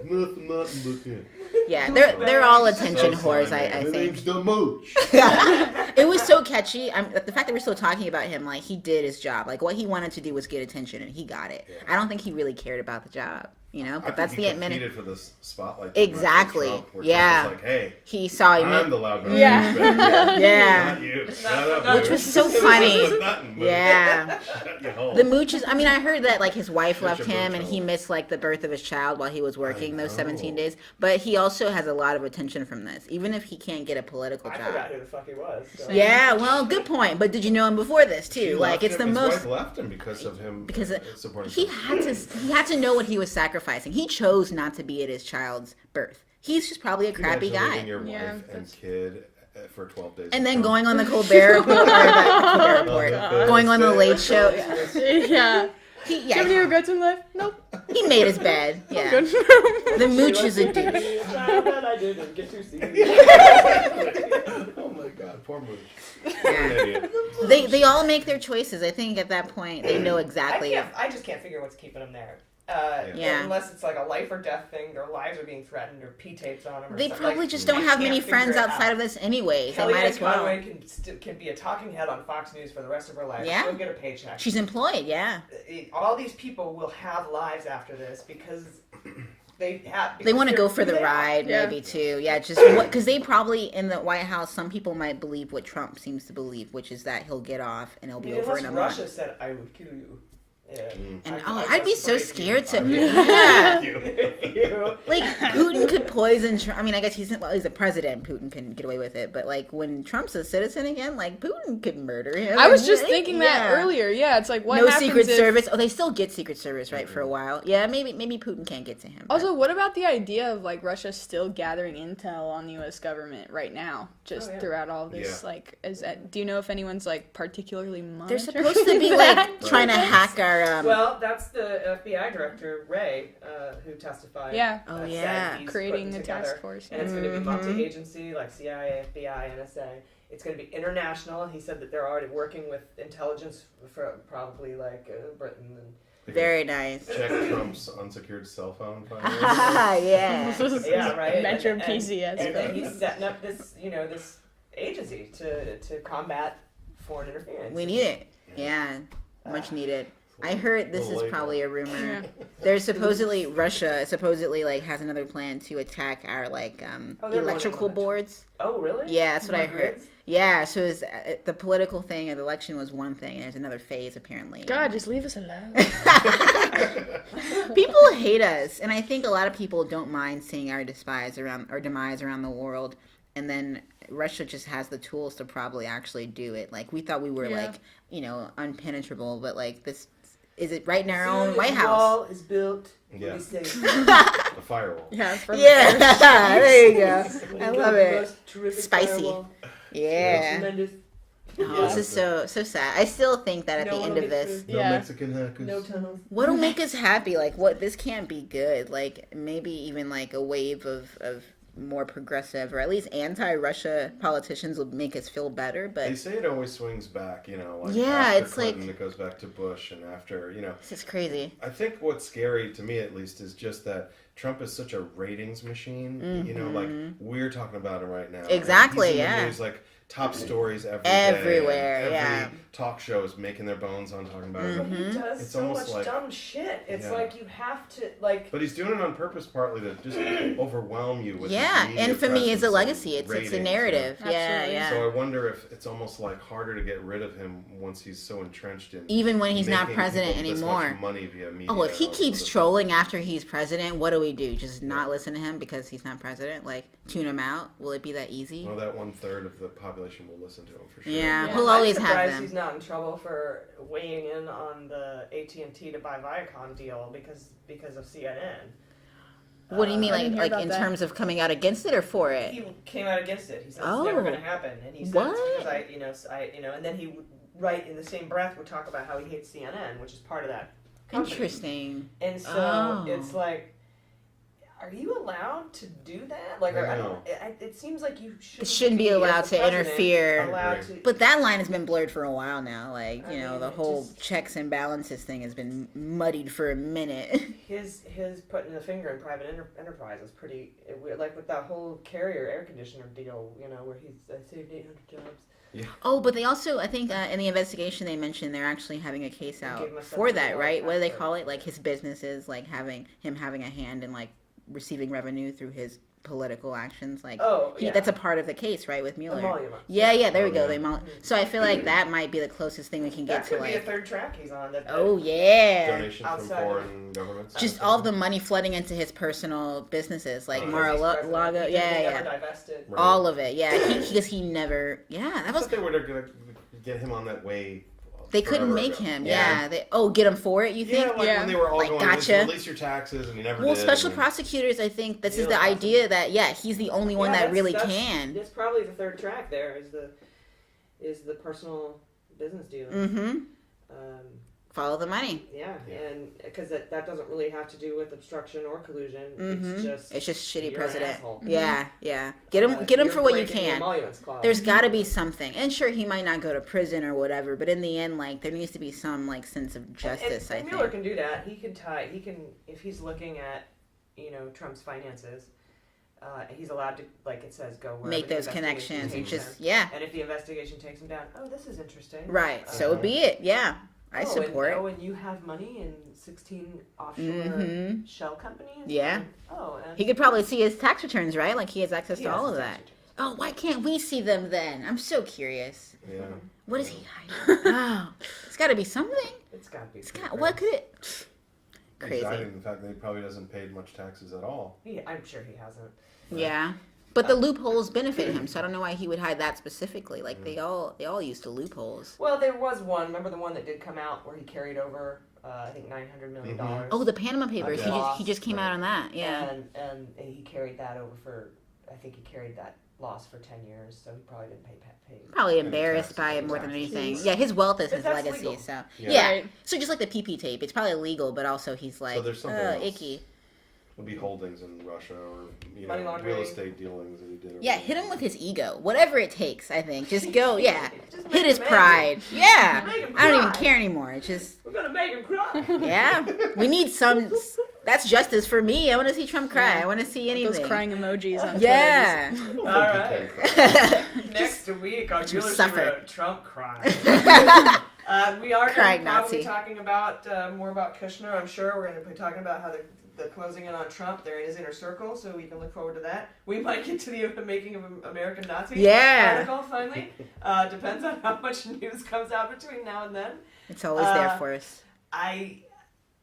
nothing but good. Yeah, they're all attention whores, I think. Name's the mooch. It was so catchy. The fact that we're still talking about him, like, he did his job. Like, what he wanted to do was get attention, and he got it. I don't think he really cared about the job, you know? But that's the competed for the spotlight. Exactly. Trump, where yeah. Trump was like, hey, he saw him. I'm the loud man. Yeah. Not you. Shut up, Which was so funny. Nothing, Yeah. Shut your hole. The mooches. I mean, I heard that like his wife left your him, mooch and hole. he missed like the birth of his child while he was working those 17 days. But he also has a lot of attention from this, even if he can't get a political job. I forgot who the fuck he was. So. Yeah, well, good point. But did you know him before this too? She Like, left it's him. the His most. wife left him because of him. Because supporting he Trump. had to know what he was sacrificing. He chose not to be at his child's birth. He's just probably a crappy Imagine guy. leaving your wife and kid for 12 days. And then going on the Colbert Report, going on the Late Show. Yeah. Do you have any regrets in life? Nope. He made his bed. Yeah. The mooch is a douche. I didn't get to see. Oh my God, poor mooch. Yeah. They all make their choices. I think at that point they know exactly. I just can't figure what's keeping them there. Yeah. Unless it's like a life or death thing, their lives are being threatened, or P-tapes on them. Or They something. probably Like, just don't I have can't many figure friends it outside out. of this anyway. They Kellyanne might as well. Conway can be a talking head on Fox News for the rest of her life. Yeah. She'll get a paycheck. She's employed. Yeah. All these people will have lives after this because they have. They want to go for the ride, maybe too. Yeah, just because they probably in the White House, some people might believe what Trump seems to believe, which is that he'll get off and it'll be over in a month. Russia said, "I would kill you." Yeah. And I'd be so scared to. Yeah. Like Putin could poison Trump. I mean, I guess he's a president. Putin can get away with it, but like when Trump's a citizen again, like Putin could murder him. I was just thinking that earlier. Yeah, it's like what no happens Secret if... Service. Oh, they still get Secret Service, right, for a while. Yeah, maybe Putin can't get to him. Also, what about the idea of like Russia still gathering intel on the U.S. government right now, just throughout all this? Yeah. Like, do you know if anyone's like particularly monitoring? They're supposed to be like trying to hack our. Well, that's the FBI director Ray who testified. Yeah. Oh, said yeah. he's Creating putting a task together, force. and it's going to be multi-agency like CIA, FBI, NSA. It's going to be international. He said that they're already working with intelligence for probably like Britain and. Very nice. Check Trump's unsecured cell phone. Yeah. Yeah, right. Metro and PCS. he's setting up this, this agency to combat foreign interference. We need it. Yeah, much needed. I heard this is probably a rumor. There's supposedly Russia like has another plan to attack our like electrical boards. Oh, really? Yeah, that's what I heard. Grids? Yeah, so it's, the political thing of the election was one thing, and there's another phase apparently. God, just leave us alone. People hate us, and I think a lot of people don't mind seeing our demise around the world. And then Russia just has the tools to probably actually do it. Like we thought we were like unpenetrable, but like this is it right in our own White House. The wall is built. Yeah. The firewall. Yeah. There you go. I love it. Spicy. Firewall. Yeah. Tremendous. Oh, this is so sad. I still think that at the end of this, No Mexican hackers. No tunnels. what'll make us happy? Like this can't be good. Like maybe even like a wave of more progressive or at least anti-Russia politicians will make us feel better. But they say it always swings back, like yeah, after it's Clinton, like it goes back to Bush, and after this is crazy. I think what's scary to me, at least, is just that Trump is such a ratings machine. Like we're talking about him right now. Exactly. He's in the yeah. news, like top stories every Everywhere, day, yeah. talk shows making their bones on talking about He it. does It's so almost much like, dumb shit. It's Yeah. like you have to like. but he's doing it on purpose, partly to just overwhelm you with. Yeah, his media infamy is a presence legacy. and It's a ratings, narrative. you know? Yeah. So I wonder if it's almost like harder to get rid of him once he's so entrenched in. Even when he's not making president people this anymore. much money via media. Oh, if he or keeps other- trolling after he's president, what do we do? Just not listen to him because he's not president? Like, tune him out? Will it be that easy? Well, that 1/3 of the population will listen to him for sure. Yeah, he'll always I'm have surprised them. he's not in trouble for weighing in on the AT&T to buy Viacom deal because of CNN. What do you mean, I didn't hear like about in that. terms of coming out against it or for it? He came out against it. He said Oh. it's never going to happen, and he said What? it's because and then he would write in the same breath would talk about how he hates CNN, which is part of that company. Interesting. And so Oh. it's like, are you allowed to do that? Like, I I know. don't. It seems like you Shouldn't be as allowed the to president, interfere. allowed to- But that line has been blurred for a while now. Like, I you know, mean, the it whole just- checks and balances thing has been muddied for a minute. His putting the finger in private enterprise is pretty like with that whole carrier air conditioner deal. You know, where he's saved 800 jobs. Oh, but they also, I think, in the investigation they mentioned they're actually having a case out gave him a for that, $7 right? What do they password. call it? Like his businesses, like having a hand in like receiving revenue through his political actions. Like, yeah. that's a part of the case, right, with Mueller. Emoluments. Yeah, there we go. Yeah. So I feel like that might be the closest thing we can get That to could be a like. third track he's on. Oh yeah. Donation from Outside of- foreign governments. Just all of the money flooding into his personal businesses, like Because Mar-a-Lago, He yeah. never divested. Right. All of it, yeah. Because he never, yeah. That I was thought they were going to get him on that way. They couldn't forever make ago. him. Yeah. Get him for it. You think? Yeah, like when they were all like, going, gotcha. release your taxes, and he never Well, did. special and prosecutors, I think this is Yeah, the idea that he's the only one that really can. It's probably the third track. There is the personal business deal. Mm-hmm. Follow the money. Yeah, and because that doesn't really have to do with obstruction or collusion. Mm-hmm. It's just shitty you're an president. asshole. Yeah. Get him You're for what you breaking the can. emoluments clause. There's got to be something, and sure, he might not go to prison or whatever, but in the end, like there needs to be some like sense of justice. And I Mueller think. can do that. He can if he's looking at Trump's finances. He's allowed to, like it says, go wherever Make the those investigation connections and takes just him. And if the investigation takes him down, this is interesting. Right. So be it. Yeah. I support it. And you have money in 16 offshore shell companies? Yeah. And He could probably see his tax returns, right? Like he has access He to has all of his that. tax Oh, why can't we see them then? I'm so curious. Yeah. What is he hiding? Oh, it's got to be something. It's got to be. What could it? He's Crazy. hiding the fact that he probably doesn't pay much taxes at all. I'm sure he hasn't. Yeah. But the loopholes benefit him, so I don't know why he would hide that specifically. Like they all used to loopholes. Well, there was one. Remember the one that did come out where he carried over, I think $900 million. Oh, the Panama Papers. Yeah. He just came out on that. Yeah. And he carried that over for. I think he carried that loss for 10 years, so he probably didn't pay. Probably embarrassed by it more than anything. Yeah, his wealth is But his that's legacy. legal. So Yeah. Right. So just like the PP tape, it's probably illegal, but also he's like, there's something else. icky. Would be holdings in Russia or Money laundering. real estate dealings that he did. Yeah, hit him with his ego. Whatever it takes, I think. Just go, yeah. Just make Hit his him pride. angry. Yeah. Make him I don't even cry. care anymore. It's just, We're gonna make him cry. yeah. We need some, that's justice for me. I want to see Trump cry. I want to see anything. Those crying emojis on Yeah. Twitter. All right. Next week on you Mueller, suffer. Trump cries. We are going Crying to probably Nazi. talking about more about Kushner. I'm sure we're going to be talking about how the closing in on Trump. They're in his inner circle, so we can look forward to that. We might get to the making of American Nazi article finally. Depends on how much news comes out between now and then. It's always there for us.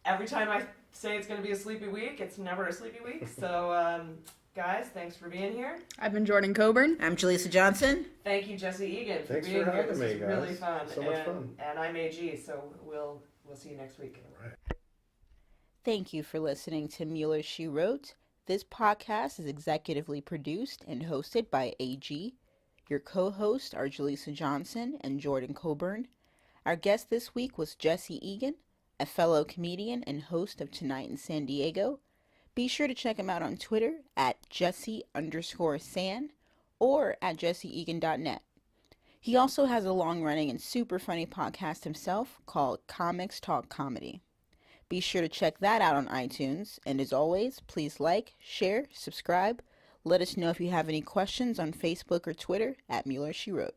Every time I say it's going to be a sleepy week, it's never a sleepy week. So, guys, thanks for being here. I've been Jordan Coburn. I'm Jaleesa Johnson. Thank you, Jesse Egan, Thanks being for here. having This me, is guys. really fun. So much fun. And I'm AG, so we'll see you next week. Thank you for listening to Mueller, She Wrote. This podcast is executively produced and hosted by AG. Your co-hosts are Jaleesa Johnson and Jordan Coburn. Our guest this week was Jesse Egan, a fellow comedian and host of Tonight in San Diego. Be sure to check him out on Twitter at Jesse_San or at JesseEgan.net. He also has a long-running and super funny podcast himself called Comics Talk Comedy. Be sure to check that out on iTunes. And as always, please like, share, subscribe. Let us know if you have any questions on Facebook or Twitter at Mueller, She Wrote.